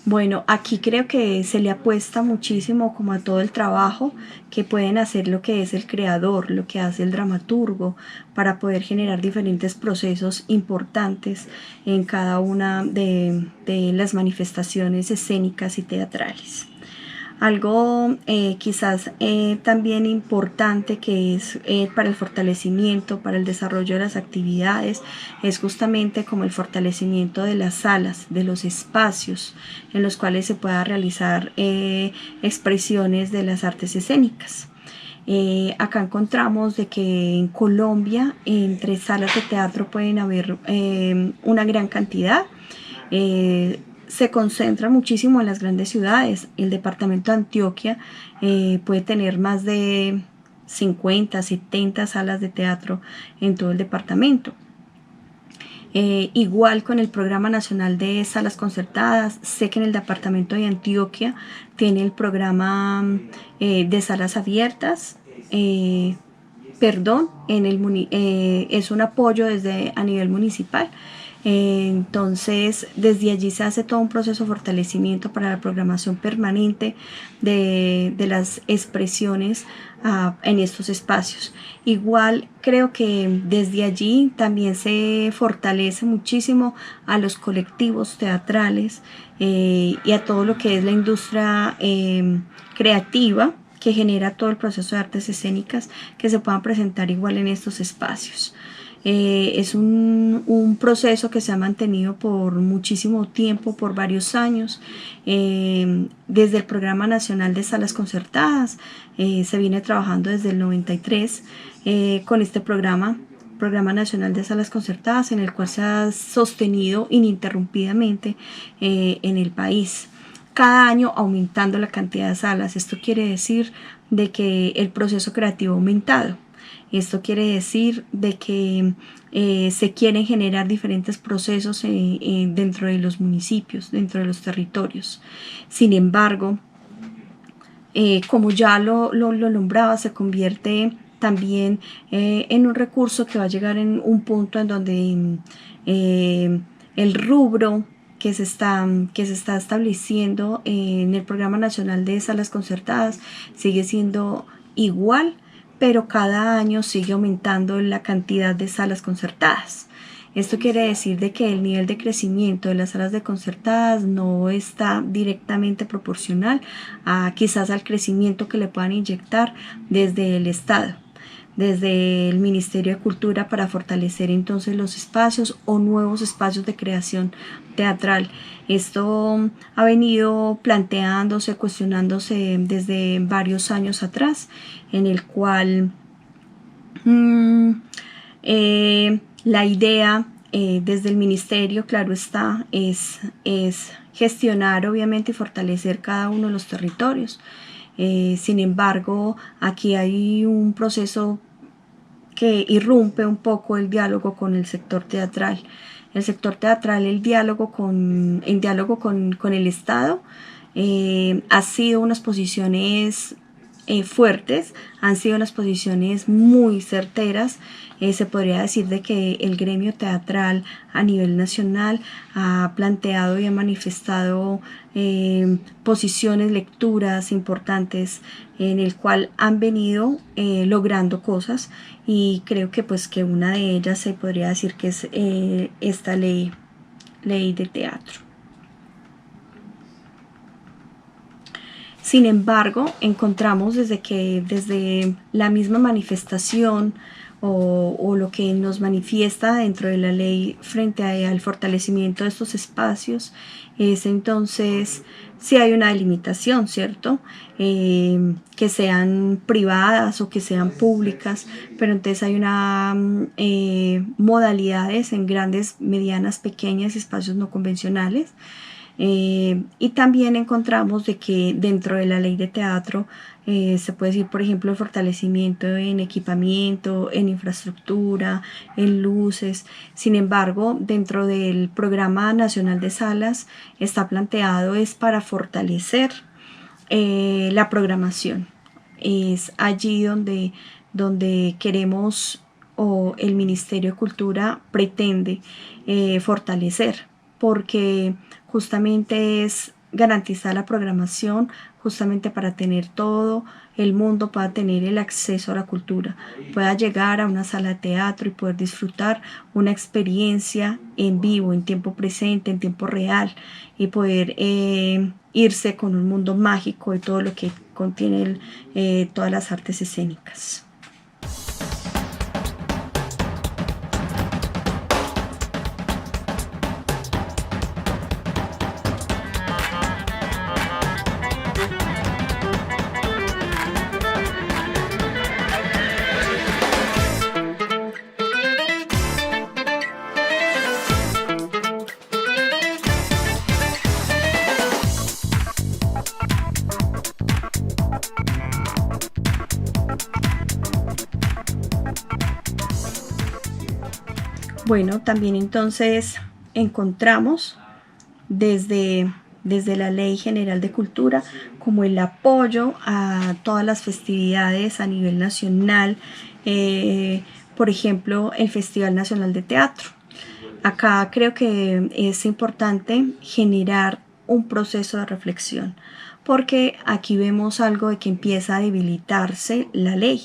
Bueno, aquí creo que se le apuesta muchísimo como a todo el trabajo que pueden hacer lo que es el creador, lo que hace el dramaturgo, para poder generar diferentes procesos importantes en cada una de las manifestaciones escénicas y teatrales. Algo quizás también importante que es para el fortalecimiento, para el desarrollo de las actividades, es justamente como el fortalecimiento de las salas, de los espacios en los cuales se pueda realizar expresiones de las artes escénicas. Acá encontramos de que en Colombia entre salas de teatro pueden haber una gran cantidad. Se concentra muchísimo en las grandes ciudades. El departamento de Antioquia puede tener más de 50, 70 salas de teatro en todo el departamento. Igual con el Programa Nacional de Salas Concertadas, sé que en el departamento de Antioquia tiene el programa de salas abiertas, es un apoyo a nivel municipal. Entonces desde allí se hace todo un proceso de fortalecimiento para la programación permanente de las expresiones en estos espacios. Igual creo que desde allí también se fortalece muchísimo a los colectivos teatrales y a todo lo que es la industria creativa que genera todo el proceso de artes escénicas, que se puedan presentar igual en estos espacios. Es un proceso que se ha mantenido por muchísimo tiempo, por varios años. Desde el Programa Nacional de Salas Concertadas se viene trabajando desde el 93 con este Programa Nacional de Salas Concertadas, en el cual se ha sostenido ininterrumpidamente en el país, cada año aumentando la cantidad de salas. Esto quiere decir de que el proceso creativo ha aumentado. Esto quiere decir de que se quieren generar diferentes procesos dentro de los municipios, dentro de los territorios. Sin embargo, como ya lo nombraba, se convierte también en un recurso que va a llegar en un punto en donde el rubro que se está estableciendo en el Programa Nacional de Salas Concertadas sigue siendo igual, pero cada año sigue aumentando la cantidad de salas concertadas. Esto quiere decir de que el nivel de crecimiento de las salas de concertadas no está directamente proporcional a quizás al crecimiento que le puedan inyectar desde el Estado, desde el Ministerio de Cultura, para fortalecer entonces los espacios o nuevos espacios de creación teatral. Esto ha venido planteándose, cuestionándose desde varios años atrás, en el cual la idea desde el ministerio, claro está, es gestionar obviamente y fortalecer cada uno de los territorios. Sin embargo, aquí hay un proceso que irrumpe un poco el diálogo con el sector teatral. El sector teatral, en diálogo con el Estado, ha sido unas posiciones fuertes, han sido unas posiciones muy certeras. Se podría decir de que el gremio teatral a nivel nacional ha planteado y ha manifestado posiciones, lecturas importantes, en el cual han venido logrando cosas, y creo que pues que una de ellas se podría decir que es esta ley de teatro. Sin embargo, encontramos desde la misma manifestación o lo que nos manifiesta dentro de la ley frente al fortalecimiento de estos espacios, es entonces si hay una delimitación, ¿cierto? Que sean privadas o que sean públicas, pero entonces hay una modalidades en grandes, medianas, pequeñas, espacios no convencionales. Y también encontramos de que dentro de la ley de teatro se puede decir, por ejemplo, el fortalecimiento en equipamiento, en infraestructura, en luces. Sin embargo, dentro del Programa Nacional de Salas está planteado es para fortalecer la programación. Es allí donde queremos, o el Ministerio de Cultura pretende fortalecer, porque justamente es garantizar la programación, justamente para tener todo el mundo, para tener el acceso a la cultura, pueda llegar a una sala de teatro y poder disfrutar una experiencia en vivo, en tiempo presente, en tiempo real, y poder irse con un mundo mágico de todo lo que contiene todas las artes escénicas. Bueno, también entonces encontramos desde la Ley General de Cultura como el apoyo a todas las festividades a nivel nacional, por ejemplo, el Festival Nacional de Teatro. Acá creo que es importante generar un proceso de reflexión, porque aquí vemos algo de que empieza a debilitarse la ley,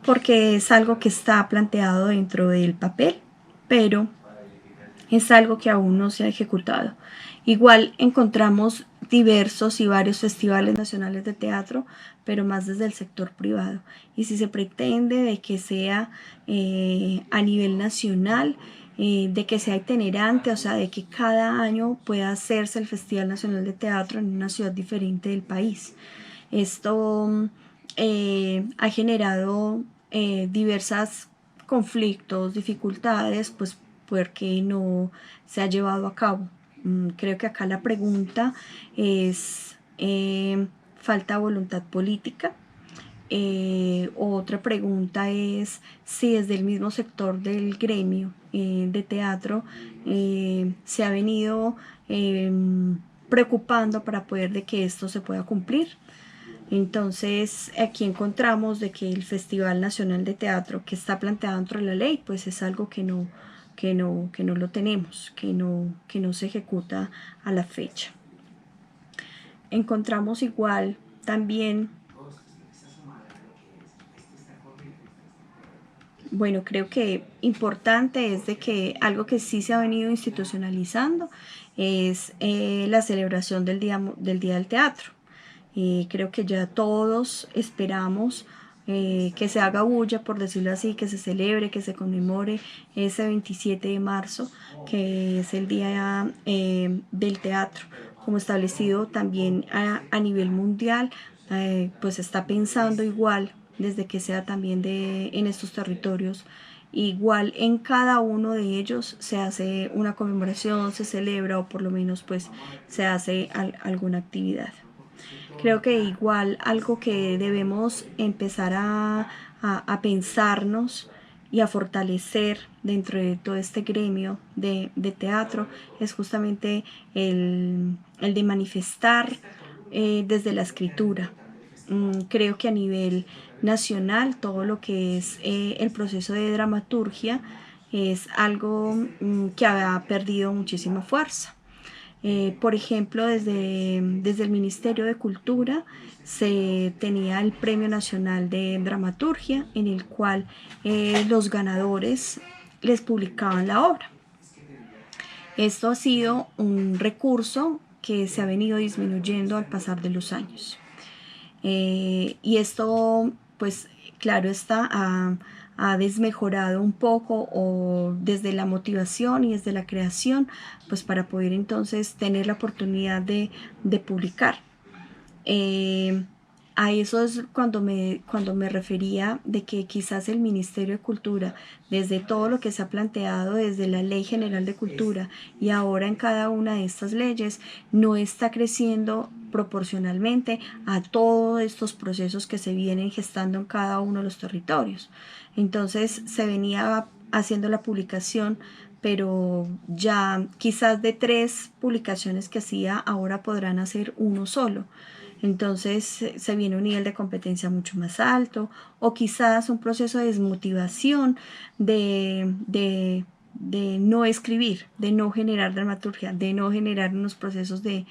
porque es algo que está planteado dentro del papel, pero es algo que aún no se ha ejecutado. Igual encontramos diversos y varios festivales nacionales de teatro, pero más desde el sector privado. Y si se pretende de que sea a nivel nacional, de que sea itinerante, o sea, de que cada año pueda hacerse el Festival Nacional de Teatro en una ciudad diferente del país. Esto ha generado diversos conflictos, dificultades, pues porque no se ha llevado a cabo. Creo que acá la pregunta es falta de voluntad política. Otra pregunta es si desde el mismo sector del gremio de teatro se ha venido preocupando para poder de que esto se pueda cumplir. Entonces aquí encontramos de que el Festival Nacional de Teatro que está planteado dentro de la ley pues es algo que no lo tenemos, que no se ejecuta a la fecha. Encontramos igual también, bueno, creo que importante es de que algo que sí se ha venido institucionalizando es la celebración del Día del Teatro. Creo que ya todos esperamos que se haga bulla, por decirlo así, que se celebre, que se conmemore ese 27 de marzo, que es el Día del Teatro, como establecido también a nivel mundial, pues está pensando igual desde que sea también en estos territorios. Igual en cada uno de ellos se hace una conmemoración, se celebra o por lo menos pues se hace alguna actividad. Creo que igual algo que debemos empezar a pensarnos y a fortalecer dentro de todo este gremio de teatro es justamente el de manifestar desde la escritura. Creo que a nivel nacional todo lo que es el proceso de dramaturgia es algo que ha perdido muchísima fuerza. Por ejemplo, desde el Ministerio de Cultura se tenía el Premio Nacional de Dramaturgia, en el cual los ganadores les publicaban la obra. Esto ha sido un recurso que se ha venido disminuyendo al pasar de los años. Y esto, pues, claro está, ha desmejorado un poco o desde la motivación y desde la creación, pues para poder entonces tener la oportunidad de publicar. A eso es cuando me refería de que quizás el Ministerio de Cultura, desde todo lo que se ha planteado desde la Ley General de Cultura y ahora en cada una de estas leyes, no está creciendo proporcionalmente a todos estos procesos que se vienen gestando en cada uno de los territorios. Entonces se venía haciendo la publicación, pero ya quizás de 3 publicaciones que hacía, ahora podrán hacer uno solo. Entonces se viene un nivel de competencia mucho más alto o quizás un proceso de desmotivación de no escribir, de no generar dramaturgia, de no generar unos procesos de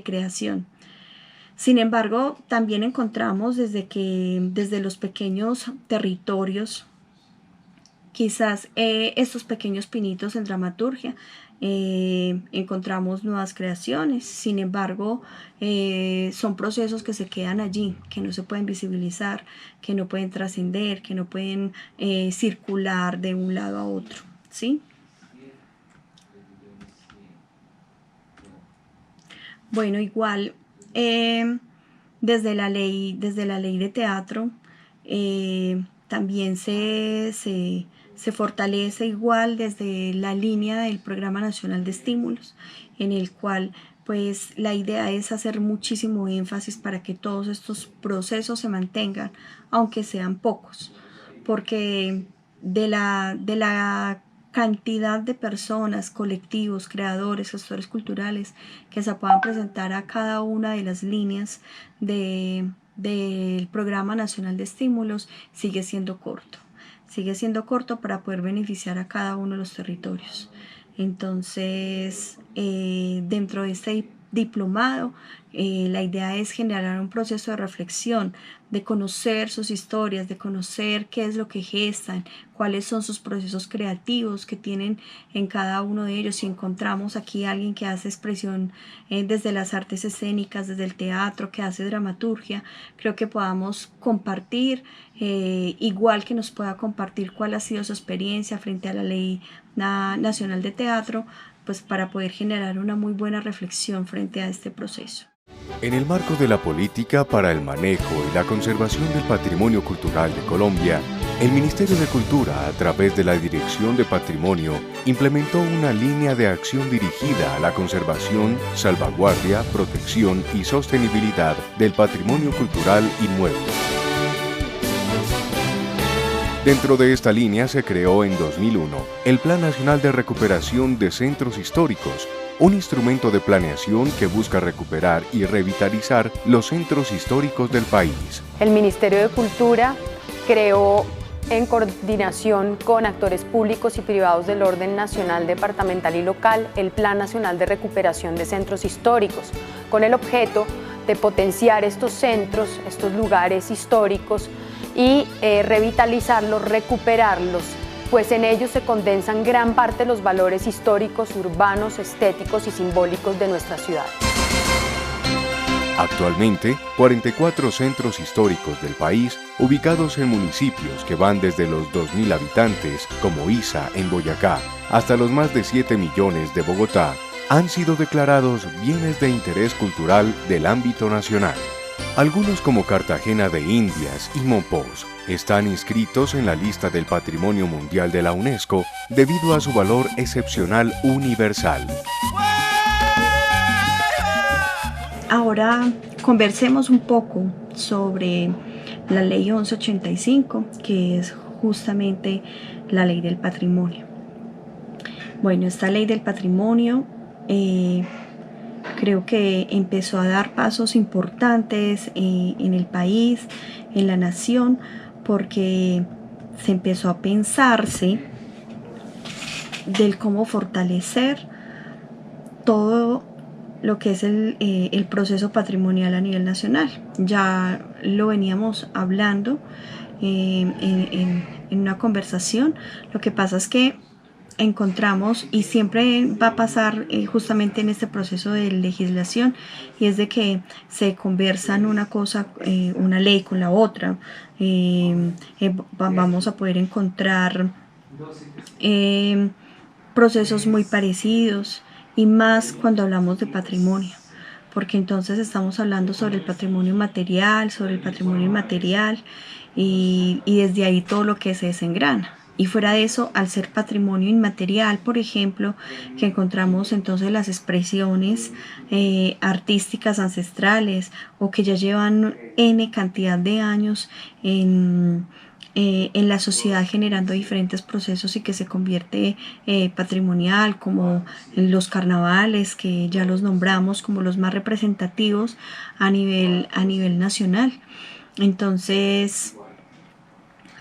creación. Sin embargo, también encontramos desde los pequeños territorios, quizás estos pequeños pinitos en dramaturgia, encontramos nuevas creaciones. Sin embargo, son procesos que se quedan allí, que no se pueden visibilizar, que no pueden trascender, que no pueden circular de un lado a otro, ¿sí? Bueno, igual desde la ley de teatro también se fortalece igual desde la línea del Programa Nacional de Estímulos, en el cual pues la idea es hacer muchísimo énfasis para que todos estos procesos se mantengan, aunque sean pocos, porque de la cantidad de personas, colectivos, creadores, gestores culturales que se puedan presentar a cada una de las líneas del Programa Nacional de Estímulos sigue siendo corto para poder beneficiar a cada uno de los territorios. Entonces, dentro de diplomado, la idea es generar un proceso de reflexión, de conocer sus historias, de conocer qué es lo que gestan, cuáles son sus procesos creativos que tienen en cada uno de ellos. Si encontramos aquí a alguien que hace expresión desde las artes escénicas, desde el teatro, que hace dramaturgia, creo que podamos compartir, igual que nos pueda compartir cuál ha sido su experiencia frente a la Ley Nacional de Teatro, pues para poder generar una muy buena reflexión frente a este proceso.
En el marco de la política para el manejo y la conservación del patrimonio cultural de Colombia, el Ministerio de Cultura, a través de la Dirección de Patrimonio, implementó una línea de acción dirigida a la conservación, salvaguardia, protección y sostenibilidad del patrimonio cultural inmueble. Dentro de esta línea se creó en 2001 el Plan Nacional de Recuperación de Centros Históricos, un instrumento de planeación que busca recuperar y revitalizar los centros históricos del país.
El Ministerio de Cultura creó, en coordinación con actores públicos y privados del orden nacional, departamental y local, el Plan Nacional de Recuperación de Centros Históricos, con el objeto de potenciar estos centros, estos lugares históricos y revitalizarlos, recuperarlos, pues en ellos se condensan gran parte de los valores históricos, urbanos, estéticos y simbólicos de nuestra ciudad.
Actualmente, 44 centros históricos del país, ubicados en municipios que van desde los 2.000 habitantes, como Iza en Boyacá, hasta los más de 7 millones de Bogotá, han sido declarados bienes de interés cultural del ámbito nacional. Algunos, como Cartagena de Indias y Mompox, están inscritos en la lista del Patrimonio Mundial de la UNESCO debido a su valor excepcional universal.
Ahora conversemos un poco sobre la Ley 1185, que es justamente la Ley del Patrimonio. Bueno, esta Ley del Patrimonio creo que empezó a dar pasos importantes en el país, en la nación, porque se empezó a pensarse del cómo fortalecer todo lo que es el proceso patrimonial a nivel nacional. Ya lo veníamos hablando en una conversación. Lo que pasa es que encontramos, y siempre va a pasar justamente en este proceso de legislación, y es de que se conversan una cosa, una ley con la otra. Vamos a poder encontrar procesos muy parecidos, y más cuando hablamos de patrimonio, porque entonces estamos hablando sobre el patrimonio material, sobre el patrimonio inmaterial, y desde ahí todo lo que se desengrana. Y fuera de eso, al ser patrimonio inmaterial, por ejemplo, que encontramos entonces las expresiones artísticas ancestrales, o que ya llevan N cantidad de años en la sociedad generando diferentes procesos y que se convierte patrimonial, como en los carnavales, que ya los nombramos como los más representativos a nivel nacional. Entonces,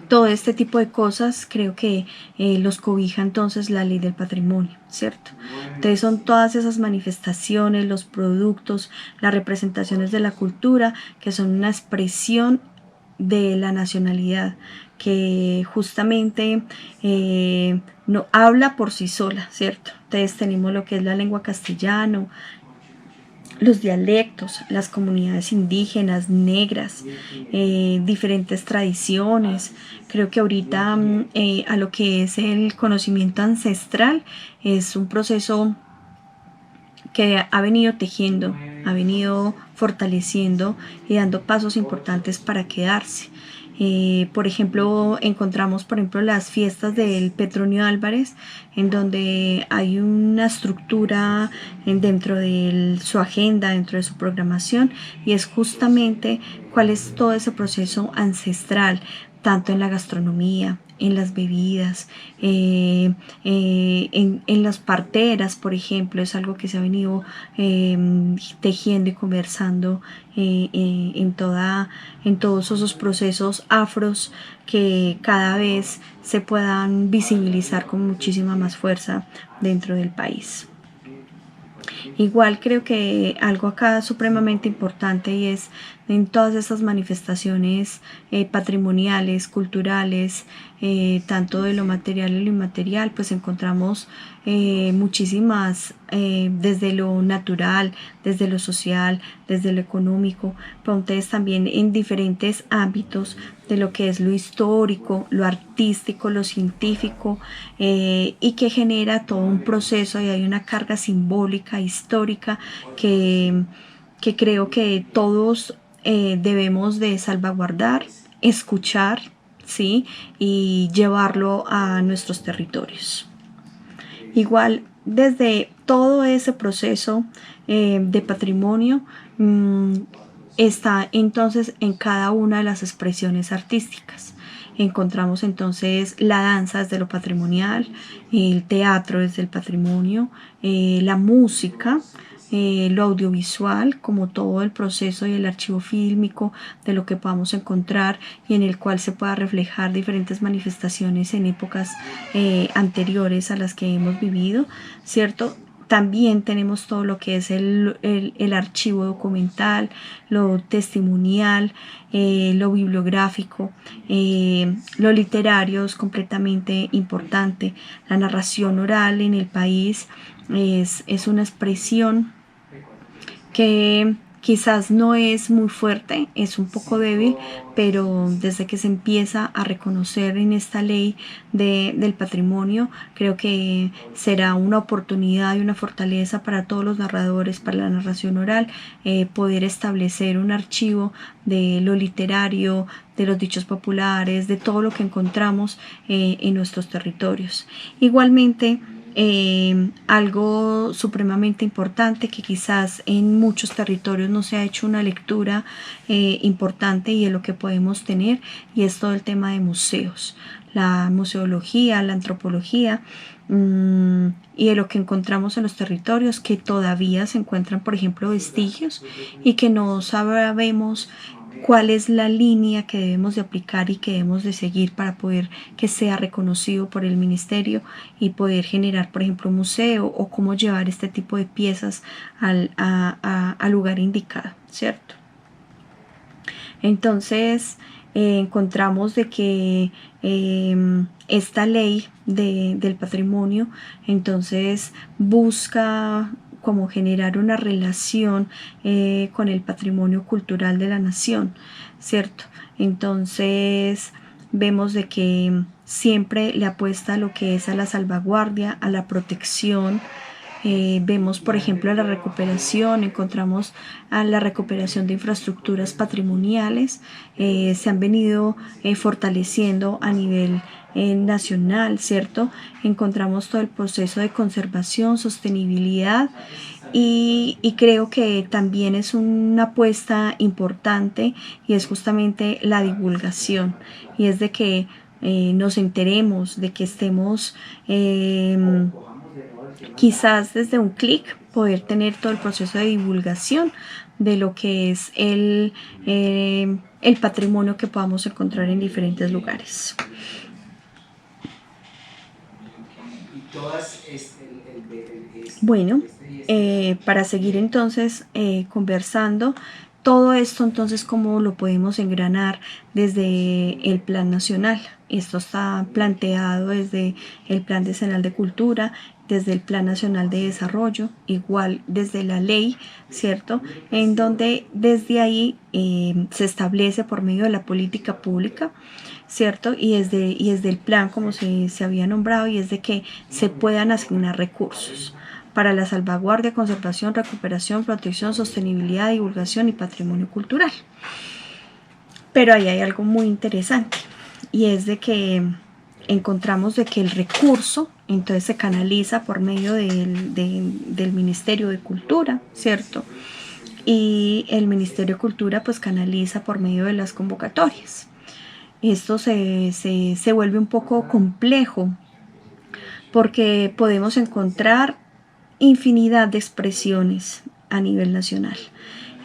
todo este tipo de cosas creo que los cobija entonces la Ley del Patrimonio, ¿cierto? Entonces son todas esas manifestaciones, los productos, las representaciones de la cultura, que son una expresión de la nacionalidad, que justamente no habla por sí sola, ¿cierto? Entonces tenemos lo que es la lengua castellano, los dialectos, las comunidades indígenas, negras, diferentes tradiciones. Creo que ahorita a lo que es el conocimiento ancestral es un proceso que ha venido tejiendo, ha venido fortaleciendo y dando pasos importantes para quedarse. Por ejemplo, encontramos las fiestas del Petronio Álvarez, en donde hay una estructura dentro de su agenda, dentro de su programación, y es justamente cuál es todo ese proceso ancestral, tanto en la gastronomía, en las bebidas, en las parteras, por ejemplo, es algo que se ha venido tejiendo y conversando en todos esos procesos afros que cada vez se puedan visibilizar con muchísima más fuerza dentro del país. Igual creo que algo acá supremamente importante y es en todas estas manifestaciones patrimoniales, culturales, tanto de lo material y lo inmaterial, pues encontramos muchísimas, desde lo natural, desde lo social, desde lo económico, pero entonces también en diferentes ámbitos de lo que es lo histórico, lo artístico, lo científico, y que genera todo un proceso y hay una carga simbólica, histórica, que creo que todos debemos de salvaguardar, escuchar, ¿sí? Y llevarlo a nuestros territorios. Igual, desde todo ese proceso de patrimonio, está entonces en cada una de las expresiones artísticas. Encontramos entonces la danza desde lo patrimonial, el teatro desde el patrimonio, la música, lo audiovisual, como todo el proceso y el archivo fílmico de lo que podamos encontrar y en el cual se pueda reflejar diferentes manifestaciones en épocas anteriores a las que hemos vivido, ¿cierto? También tenemos todo lo que es el archivo documental, lo testimonial, lo bibliográfico, lo literario es completamente importante. La narración oral en el país es una expresión que quizás no es muy fuerte, es un poco débil, pero desde que se empieza a reconocer en esta ley del patrimonio, creo que será una oportunidad y una fortaleza para todos los narradores, para la narración oral, poder establecer un archivo de lo literario, de los dichos populares, de todo lo que encontramos en nuestros territorios. Igualmente, algo supremamente importante que quizás en muchos territorios no se ha hecho una lectura importante y de lo que podemos tener, y es todo el tema de museos, la museología, la antropología, y de lo que encontramos en los territorios, que todavía se encuentran, por ejemplo, vestigios y que no sabemos cuál es la línea que debemos de aplicar y que debemos de seguir para poder que sea reconocido por el ministerio y poder generar, por ejemplo, un museo, o cómo llevar este tipo de piezas al lugar indicado, ¿cierto? Entonces encontramos de que esta ley del patrimonio entonces busca como generar una relación con el patrimonio cultural de la nación, ¿cierto? Entonces vemos de que siempre le apuesta a lo que es a la salvaguardia, a la protección. Vemos, por ejemplo, a la recuperación, encontramos a la recuperación de infraestructuras patrimoniales, se han venido fortaleciendo a nivel nacional, ¿cierto? Encontramos todo el proceso de conservación, sostenibilidad, y creo que también es una apuesta importante y es justamente la divulgación, y es de que nos enteremos, de que estemos quizás desde un clic poder tener todo el proceso de divulgación de lo que es el patrimonio que podamos encontrar en diferentes lugares. Bueno, para seguir entonces conversando, todo esto entonces cómo lo podemos engranar desde el Plan Nacional. Esto está planteado desde el Plan Decenal de Cultura, desde el Plan Nacional de Desarrollo, igual desde la ley, ¿cierto? En donde desde ahí se establece por medio de la política pública, ¿cierto? Y desde el plan, como se había nombrado, y es de que se puedan asignar recursos para la salvaguardia, conservación, recuperación, protección, sostenibilidad, divulgación y patrimonio cultural. Pero ahí hay algo muy interesante, y es de que encontramos de que el recurso entonces se canaliza por medio del Ministerio de Cultura, ¿cierto? Y el Ministerio de Cultura pues canaliza por medio de las convocatorias. Esto se vuelve un poco complejo porque podemos encontrar infinidad de expresiones a nivel nacional,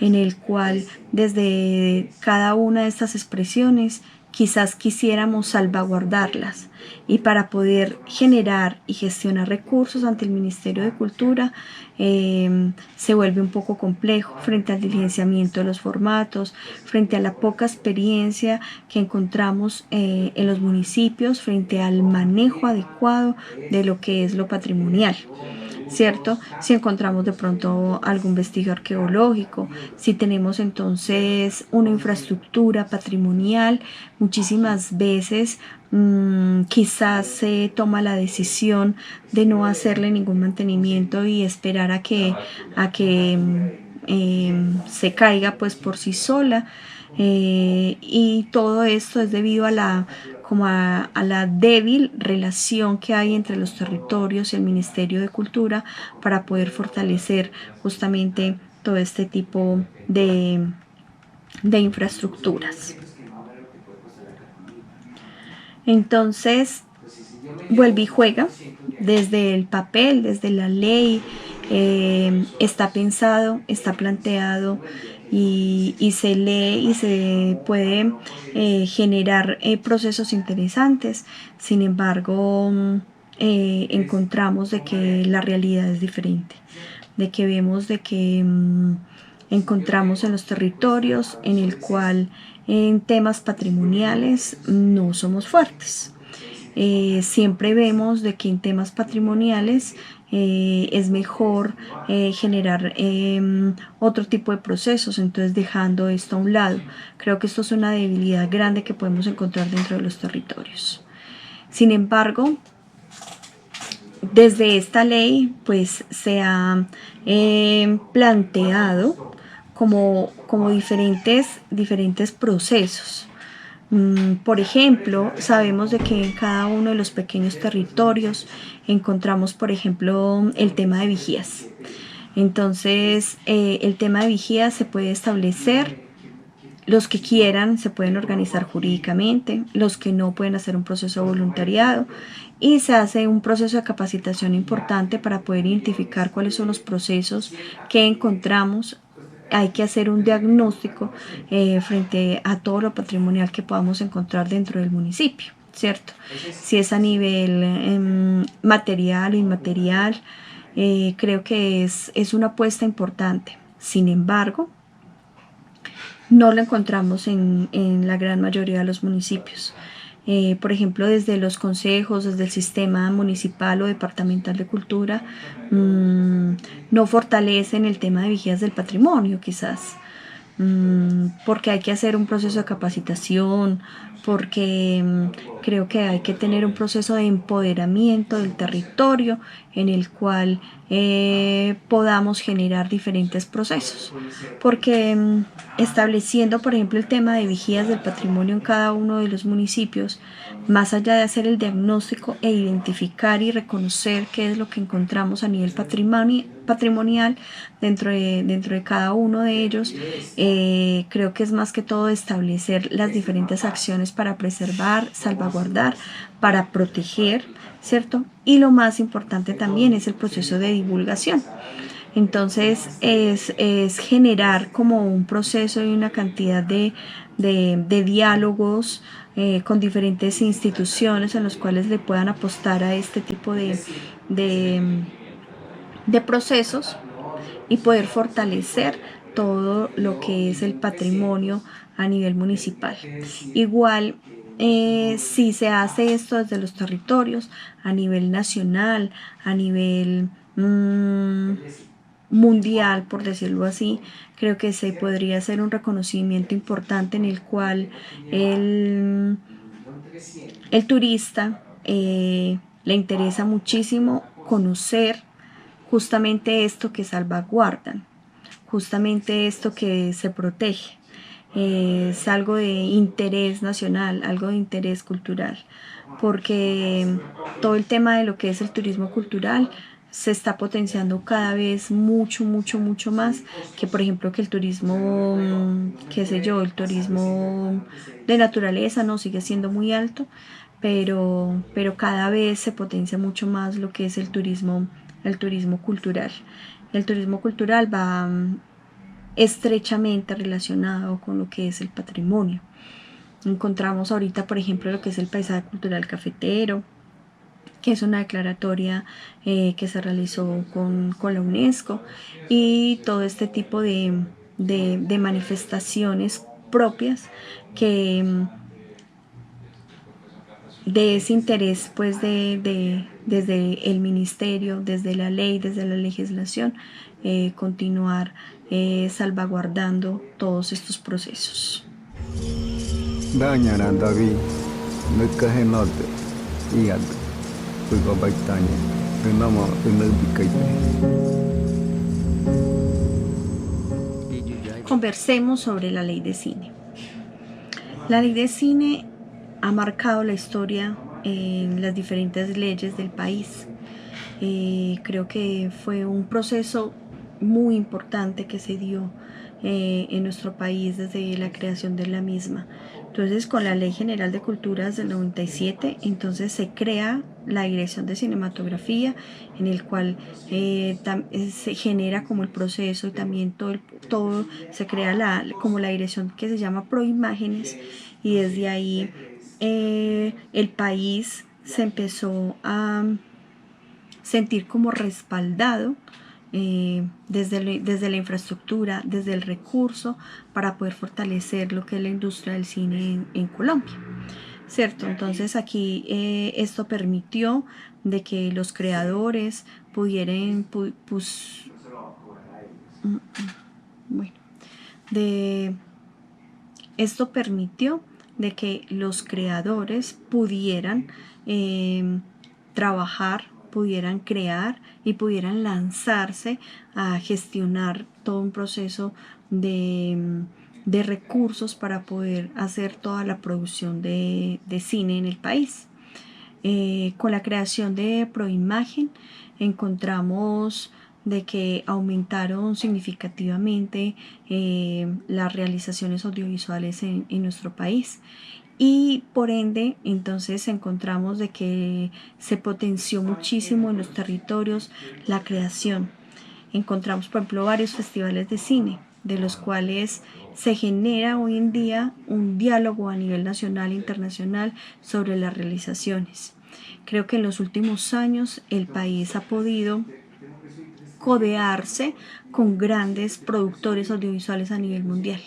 en el cual desde cada una de estas expresiones quizás quisiéramos salvaguardarlas, y para poder generar y gestionar recursos ante el Ministerio de Cultura se vuelve un poco complejo frente al diligenciamiento de los formatos, frente a la poca experiencia que encontramos en los municipios, frente al manejo adecuado de lo que es lo patrimonial, ¿cierto? Si encontramos de pronto algún vestigio arqueológico, si tenemos entonces una infraestructura patrimonial, muchísimas veces quizás se toma la decisión de no hacerle ningún mantenimiento y esperar a que se caiga pues por sí sola, y todo esto es debido a la débil relación que hay entre los territorios y el Ministerio de Cultura para poder fortalecer justamente todo este tipo de infraestructuras. Entonces, vuelve y juega desde el papel, desde la ley, está pensado, está planteado y se lee y se puede generar procesos interesantes. Sin embargo, encontramos de que la realidad es diferente, de que vemos de que encontramos en los territorios en el cual en temas patrimoniales no somos fuertes. Siempre vemos de que en temas patrimoniales es mejor generar otro tipo de procesos, entonces dejando esto a un lado. Creo que esto es una debilidad grande que podemos encontrar dentro de los territorios. Sin embargo, desde esta ley pues se ha planteado como diferentes procesos. Por ejemplo, sabemos de que en cada uno de los pequeños territorios encontramos, por ejemplo, el tema de vigías. Entonces, el tema de vigías se puede establecer, los que quieran se pueden organizar jurídicamente, los que no pueden hacer un proceso de voluntariado, y se hace un proceso de capacitación importante para poder identificar cuáles son los procesos que encontramos. Hay que hacer un diagnóstico frente a todo lo patrimonial que podamos encontrar dentro del municipio, ¿cierto? Si es a nivel material o inmaterial, creo que es una apuesta importante. Sin embargo, no lo encontramos en la gran mayoría de los municipios. Por ejemplo, desde los consejos, desde el sistema municipal o departamental de cultura, no fortalecen el tema de vigías del patrimonio, quizás, porque hay que hacer un proceso de capacitación, porque creo que hay que tener un proceso de empoderamiento del territorio en el cual podamos generar diferentes procesos, porque estableciendo, por ejemplo, el tema de vigías del patrimonio en cada uno de los municipios, más allá de hacer el diagnóstico e identificar y reconocer qué es lo que encontramos a nivel patrimonial dentro de cada uno de ellos, creo que es más que todo establecer las diferentes acciones para preservar, salvaguardar, para proteger, ¿cierto? Y lo más importante también es el proceso de divulgación. Entonces es generar como un proceso y una cantidad de diálogos con diferentes instituciones en los cuales le puedan apostar a este tipo de procesos y poder fortalecer todo lo que es el patrimonio a nivel municipal. Igual, si se hace esto desde los territorios, a nivel nacional, a nivel mundial, por decirlo así, creo que se podría hacer un reconocimiento importante en el cual el turista le interesa muchísimo conocer justamente esto que salvaguardan, justamente esto que se protege. Es algo de interés nacional, algo de interés cultural, porque todo el tema de lo que es el turismo cultural se está potenciando cada vez mucho más que, por ejemplo, que el turismo, el turismo de naturaleza no sigue siendo muy alto, pero cada vez se potencia mucho más lo que es el turismo cultural. El turismo cultural va estrechamente relacionado con lo que es el patrimonio. Encontramos ahorita, por ejemplo, lo que es el paisaje cultural cafetero, que es una declaratoria que se realizó con la UNESCO, y todo este tipo de manifestaciones propias que de ese interés pues desde el ministerio, desde la ley, desde la legislación, continuar salvaguardando todos estos procesos. Conversemos sobre la ley de cine. La ley de cine ha marcado la historia en las diferentes leyes del país. Creo que fue un proceso muy importante que se dio en nuestro país desde la creación de la misma. Entonces, con la Ley General de Culturas del 97, entonces se crea la Dirección de Cinematografía, en el cual se genera como el proceso, y también todo se crea como la dirección que se llama Proimágenes, y desde ahí el país se empezó a sentir como respaldado desde la infraestructura, desde el recurso, para poder fortalecer lo que es la industria del cine en Colombia, ¿cierto? Entonces aquí esto permitió de que los creadores pudieran, esto permitió de que los creadores pudieran trabajar, pudieran crear y pudieran lanzarse a gestionar todo un proceso de recursos para poder hacer toda la producción de cine en el país. Con la creación de Proimagen encontramos de que aumentaron significativamente las realizaciones audiovisuales en nuestro país, y por ende entonces encontramos de que se potenció muchísimo en los territorios la creación. Encontramos, por ejemplo, varios festivales de cine, de los cuales se genera hoy en día un diálogo a nivel nacional e internacional sobre las realizaciones. Creo que en los últimos años el país ha podido codearse con grandes productores audiovisuales a nivel mundial,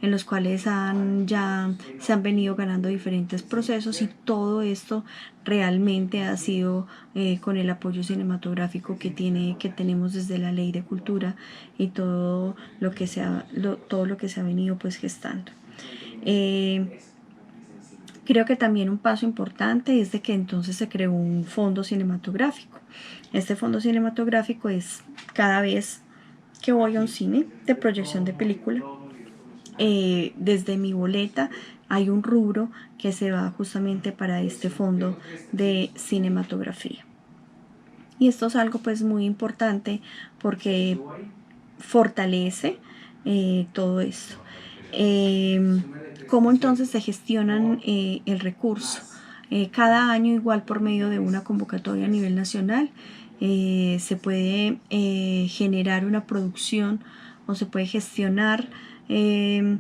en los cuales ya se han venido ganando diferentes procesos, y todo esto realmente ha sido con el apoyo cinematográfico que tenemos desde la Ley de Cultura y todo lo que se ha venido pues gestando. Creo que también un paso importante es de que entonces se creó un fondo cinematográfico. Este fondo cinematográfico es cada vez que voy a un cine de proyección de película, desde mi boleta hay un rubro que se va justamente para este fondo de cinematografía. Y esto es algo pues muy importante porque fortalece todo esto. ¿Cómo entonces se gestionan el recurso? Cada año, igual por medio de una convocatoria a nivel nacional, se puede generar una producción, o se puede gestionar el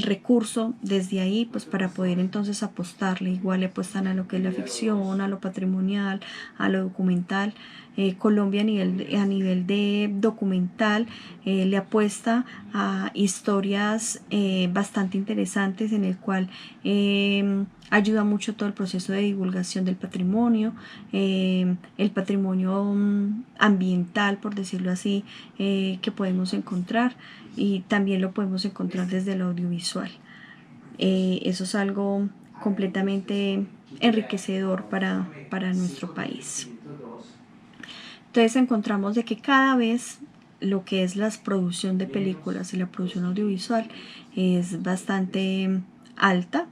recurso desde ahí, pues para poder entonces apostarle. Igual le apuestan a lo que es la ficción, a lo patrimonial, a lo documental. Colombia a nivel de documental le apuesta a historias bastante interesantes, en el cual ayuda mucho todo el proceso de divulgación del patrimonio, el patrimonio ambiental, por decirlo así, que podemos encontrar, y también lo podemos encontrar desde el audiovisual. Eso es algo completamente enriquecedor para nuestro país. Entonces encontramos de que cada vez lo que es la producción de películas y la producción audiovisual es bastante alta.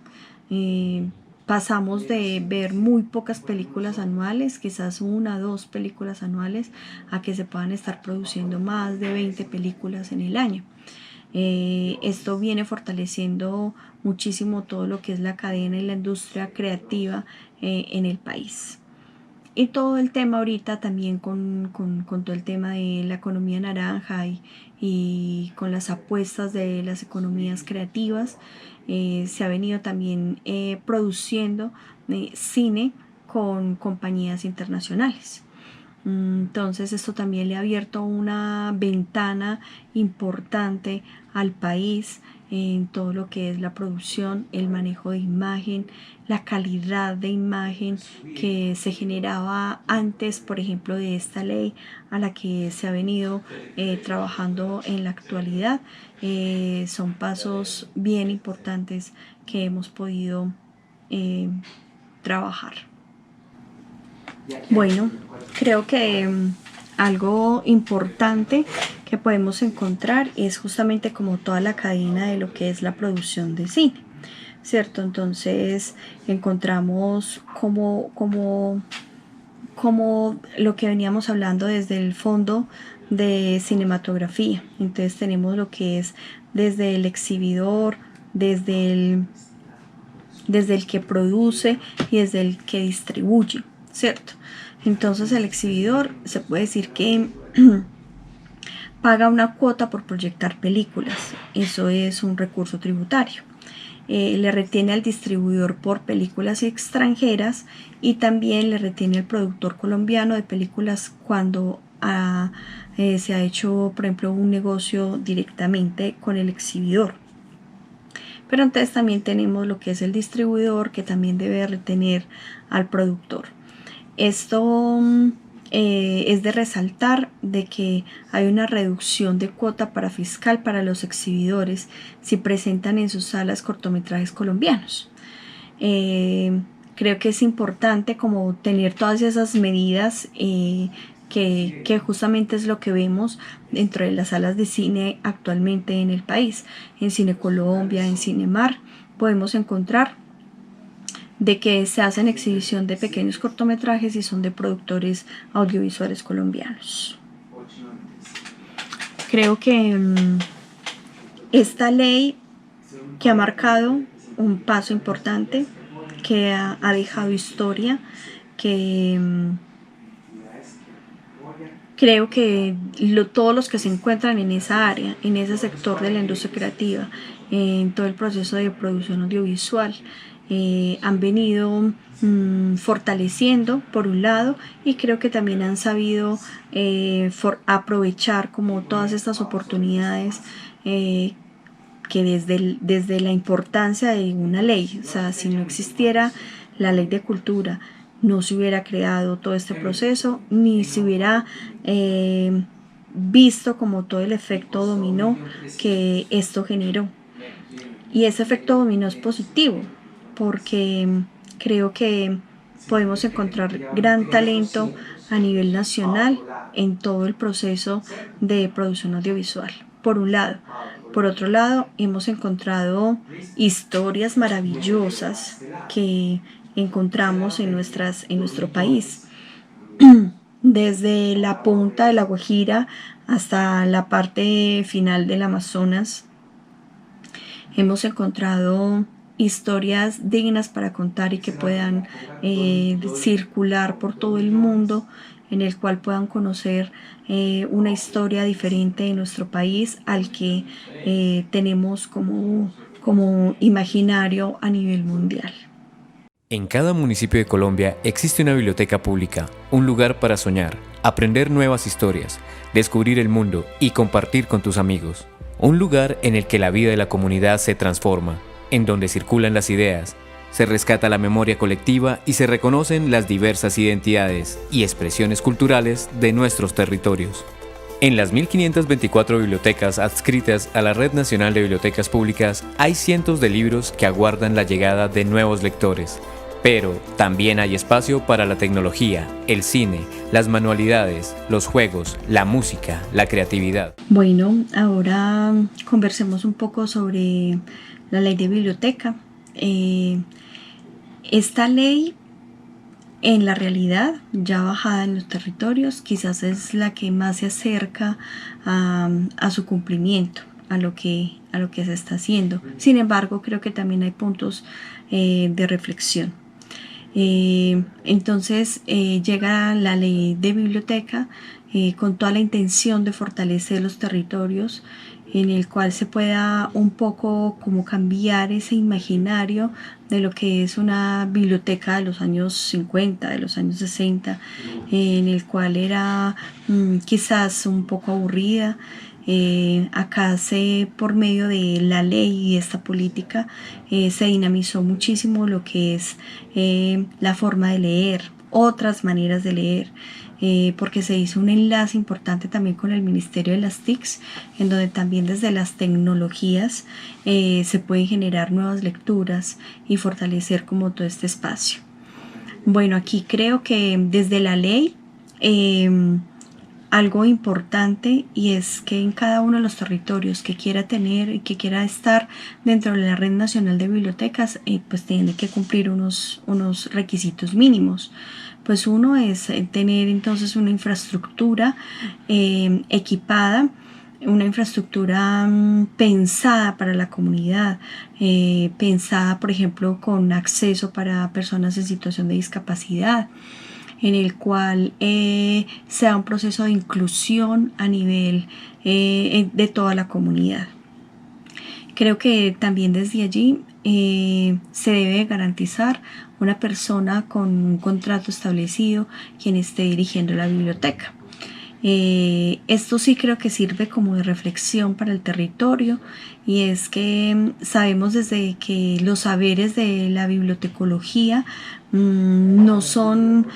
Pasamos de ver muy pocas películas anuales, quizás 1 o 2 películas anuales, a que se puedan estar produciendo más de 20 películas en el año. Esto viene fortaleciendo muchísimo todo lo que es la cadena y la industria creativa en el país. Y todo el tema ahorita también con todo el tema de la economía naranja y y con las apuestas de las economías creativas, se ha venido también produciendo cine con compañías internacionales. Entonces esto también le ha abierto una ventana importante al país en todo lo que es la producción, el manejo de imagen, la calidad de imagen que se generaba antes, por ejemplo, de esta ley a la que se ha venido trabajando en la actualidad. Son pasos bien importantes que hemos podido trabajar. Bueno, creo que algo importante que podemos encontrar es justamente como toda la cadena de lo que es la producción de cine, ¿cierto? Entonces encontramos como lo que veníamos hablando desde el fondo de cinematografía. Entonces tenemos lo que es desde el exhibidor, desde el que produce y desde el que distribuye, ¿cierto? Entonces el exhibidor se puede decir que paga una cuota por proyectar películas. Eso es un recurso tributario. Le retiene al distribuidor por películas extranjeras y también le retiene al productor colombiano de películas cuando se ha hecho, por ejemplo, un negocio directamente con el exhibidor. Pero entonces también tenemos lo que es el distribuidor, que también debe retener al productor. Esto es de resaltar de que hay una reducción de cuota para fiscal para los exhibidores si presentan en sus salas cortometrajes colombianos. Creo que es importante como tener todas esas medidas que justamente es lo que vemos dentro de las salas de cine actualmente en el país. En Cine Colombia, en Cinemar, podemos encontrar de que se hacen exhibición de pequeños cortometrajes y son de productores audiovisuales colombianos. Creo que esta ley que ha marcado un paso importante, que ha dejado historia, que creo que todos los que se encuentran en esa área, en ese sector de la industria creativa, en todo el proceso de producción audiovisual, han venido fortaleciendo por un lado, y creo que también han sabido aprovechar como todas estas oportunidades que desde la importancia de una ley, o sea, si no existiera la ley de cultura, no se hubiera creado todo este proceso, ni se hubiera visto como todo el efecto dominó que esto generó. Y ese efecto dominó es positivo, porque creo que podemos encontrar gran talento a nivel nacional en todo el proceso de producción audiovisual, por un lado. Por otro lado, hemos encontrado historias maravillosas que encontramos en nuestro país, desde la punta de La Guajira hasta la parte final del Amazonas. Hemos encontrado historias dignas para contar y que puedan circular por todo el mundo, en el cual puedan conocer una historia diferente de nuestro país al que tenemos como imaginario a nivel mundial.
En cada municipio de Colombia existe una biblioteca pública, un lugar para soñar, aprender nuevas historias, descubrir el mundo y compartir con tus amigos. Un lugar en el que la vida de la comunidad se transforma, en donde circulan las ideas, se rescata la memoria colectiva y se reconocen las diversas identidades y expresiones culturales de nuestros territorios. En las 1.524 bibliotecas adscritas a la Red Nacional de Bibliotecas Públicas hay cientos de libros que aguardan la llegada de nuevos lectores, pero también hay espacio para la tecnología, el cine, las manualidades, los juegos, la música, la creatividad.
Bueno, ahora conversemos un poco sobre la ley de biblioteca. Esta ley, en la realidad, ya bajada en los territorios, quizás es la que más se acerca a su cumplimiento, a lo que se está haciendo. Sin embargo, creo que también hay puntos de reflexión. Entonces llega la ley de biblioteca con toda la intención de fortalecer los territorios, en el cual se pueda un poco como cambiar ese imaginario de lo que es una biblioteca de los años 50, de los años 60, en el cual era quizás un poco aburrida. Acá por medio de la ley y esta política se dinamizó muchísimo lo que es la forma de leer, otras maneras de leer, porque se hizo un enlace importante también con el Ministerio de las TICs, en donde también desde las tecnologías se pueden generar nuevas lecturas y fortalecer como todo este espacio. Bueno, aquí creo que desde la ley algo importante, y es que en cada uno de los territorios que quiera tener y que quiera estar dentro de la Red Nacional de Bibliotecas, pues tiene que cumplir unos requisitos mínimos. Pues uno es tener entonces una infraestructura equipada, una infraestructura pensada para la comunidad, pensada por ejemplo con acceso para personas en situación de discapacidad, en el cual sea un proceso de inclusión a nivel de toda la comunidad. Creo que también desde allí se debe garantizar una persona con un contrato establecido quien esté dirigiendo la biblioteca. Esto sí creo que sirve como de reflexión para el territorio, y es que sabemos desde que los saberes de la bibliotecología no son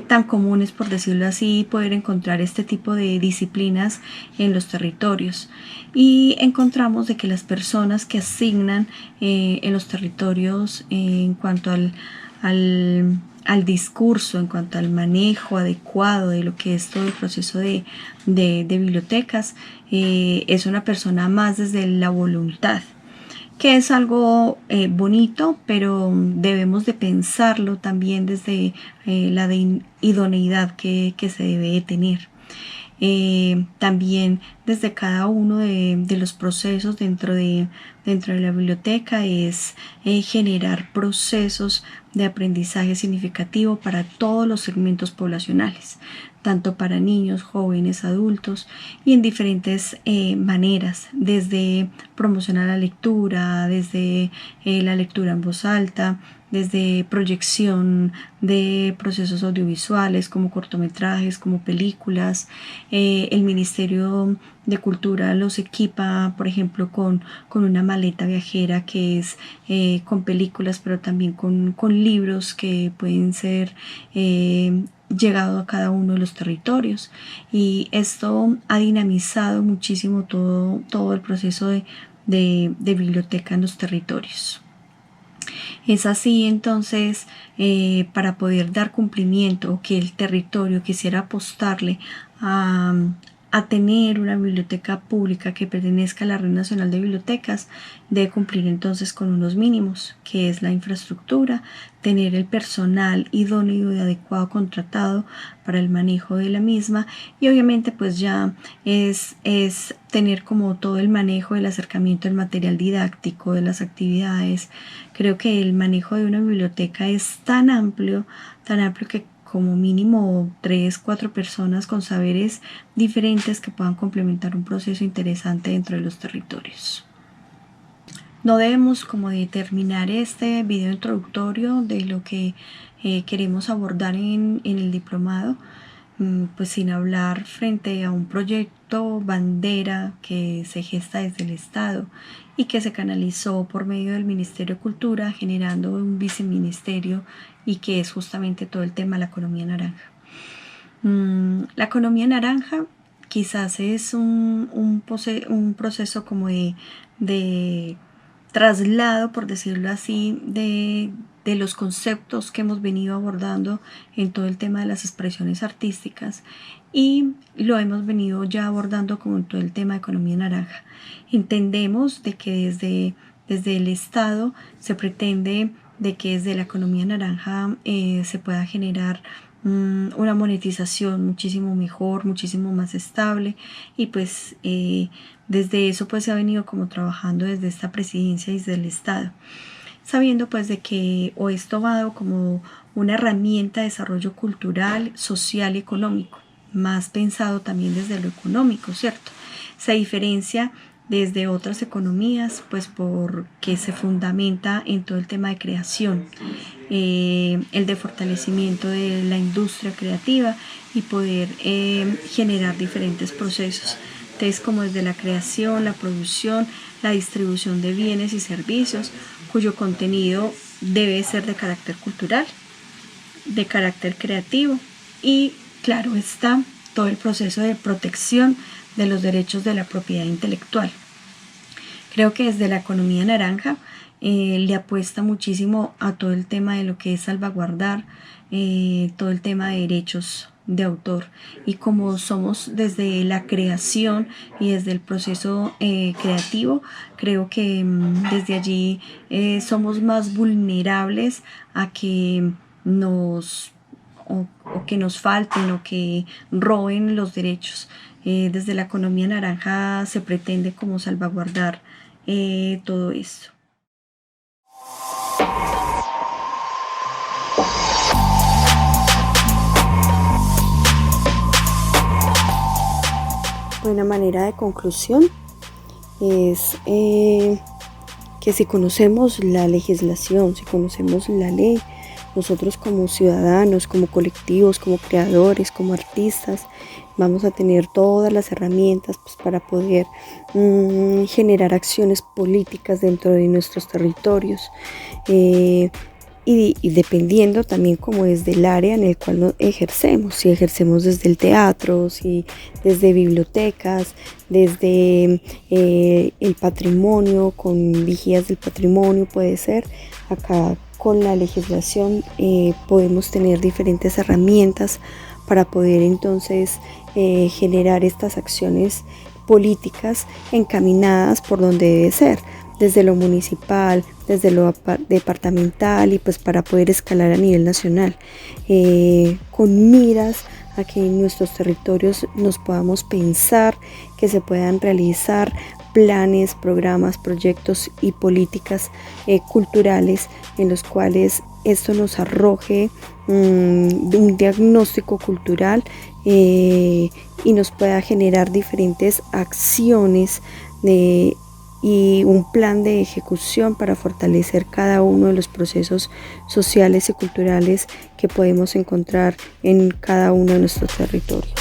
tan comunes, por decirlo así, poder encontrar este tipo de disciplinas en los territorios, y encontramos de que las personas que asignan en los territorios en cuanto al discurso, en cuanto al manejo adecuado de lo que es todo el proceso de bibliotecas, es una persona más desde la voluntad, que es algo bonito, pero debemos de pensarlo también desde la idoneidad que se debe tener. También desde cada uno de los procesos dentro de la biblioteca es generar procesos de aprendizaje significativo para todos los segmentos poblacionales, tanto para niños, jóvenes, adultos, y en diferentes maneras, desde promocionar la lectura, desde la lectura en voz alta, desde proyección de procesos audiovisuales como cortometrajes, como películas. El Ministerio de Cultura los equipa, por ejemplo, con una maleta viajera que es con películas, pero también con libros que pueden ser llegado a cada uno de los territorios, y esto ha dinamizado muchísimo todo el proceso de biblioteca en los territorios. Es así entonces, para poder dar cumplimiento, que el territorio quisiera apostarle a tener una biblioteca pública que pertenezca a la Red Nacional de Bibliotecas, debe cumplir entonces con unos mínimos, que es la infraestructura, tener el personal idóneo y adecuado contratado para el manejo de la misma, y obviamente pues ya es tener como todo el manejo del acercamiento del material didáctico, de las actividades. Creo que el manejo de una biblioteca es tan amplio que como mínimo 3-4 personas con saberes diferentes que puedan complementar un proceso interesante dentro de los territorios. No debemos como determinar este video introductorio de lo que queremos abordar en el diplomado, pues sin hablar frente a un proyecto bandera que se gesta desde el Estado y que se canalizó por medio del Ministerio de Cultura, generando un viceministerio, y que es justamente todo el tema de la economía naranja. La economía naranja quizás es un proceso como de traslado, por decirlo así, de los conceptos que hemos venido abordando en todo el tema de las expresiones artísticas, y lo hemos venido ya abordando con todo el tema de economía naranja. Entendemos de que desde el Estado se pretende de que desde la economía naranja se pueda generar una monetización muchísimo mejor, muchísimo más estable, y pues desde eso pues se ha venido como trabajando desde esta presidencia y desde el Estado. sabiendo pues de que o es tomado como una herramienta de desarrollo cultural, social y económico, más pensado también desde lo económico, ¿cierto? Se diferencia desde otras economías, pues porque se fundamenta en todo el tema de creación, el de fortalecimiento de la industria creativa y poder generar diferentes procesos. Entonces, como desde la creación, la producción, la distribución de bienes y servicios, cuyo contenido debe ser de carácter cultural, de carácter creativo y, claro está, todo el proceso de protección de los derechos de la propiedad intelectual. Creo que desde la economía naranja le apuesta muchísimo a todo el tema de lo que es salvaguardar todo el tema de derechos de autor, y como somos desde la creación y desde el proceso creativo, creo que desde allí somos más vulnerables a que que nos falten o que roben los derechos. Desde la economía naranja se pretende como salvaguardar todo esto. Una manera de conclusión es que si conocemos la legislación, si conocemos la ley, nosotros como ciudadanos, como colectivos, como creadores, como artistas, vamos a tener todas las herramientas pues, para poder generar acciones políticas dentro de nuestros territorios. Y dependiendo también como desde el área en el cual nos ejercemos, si ejercemos desde el teatro, si desde bibliotecas, desde el patrimonio, con vigías del patrimonio puede ser, acá con la legislación podemos tener diferentes herramientas para poder entonces generar estas acciones políticas encaminadas por donde debe ser, desde lo municipal, desde lo departamental y pues para poder escalar a nivel nacional, con miras a que en nuestros territorios nos podamos pensar, que se puedan realizar planes, programas, proyectos y políticas culturales en los cuales esto nos arroje un diagnóstico cultural y nos pueda generar diferentes acciones y un plan de ejecución para fortalecer cada uno de los procesos sociales y culturales que podemos encontrar en cada uno de nuestros territorios.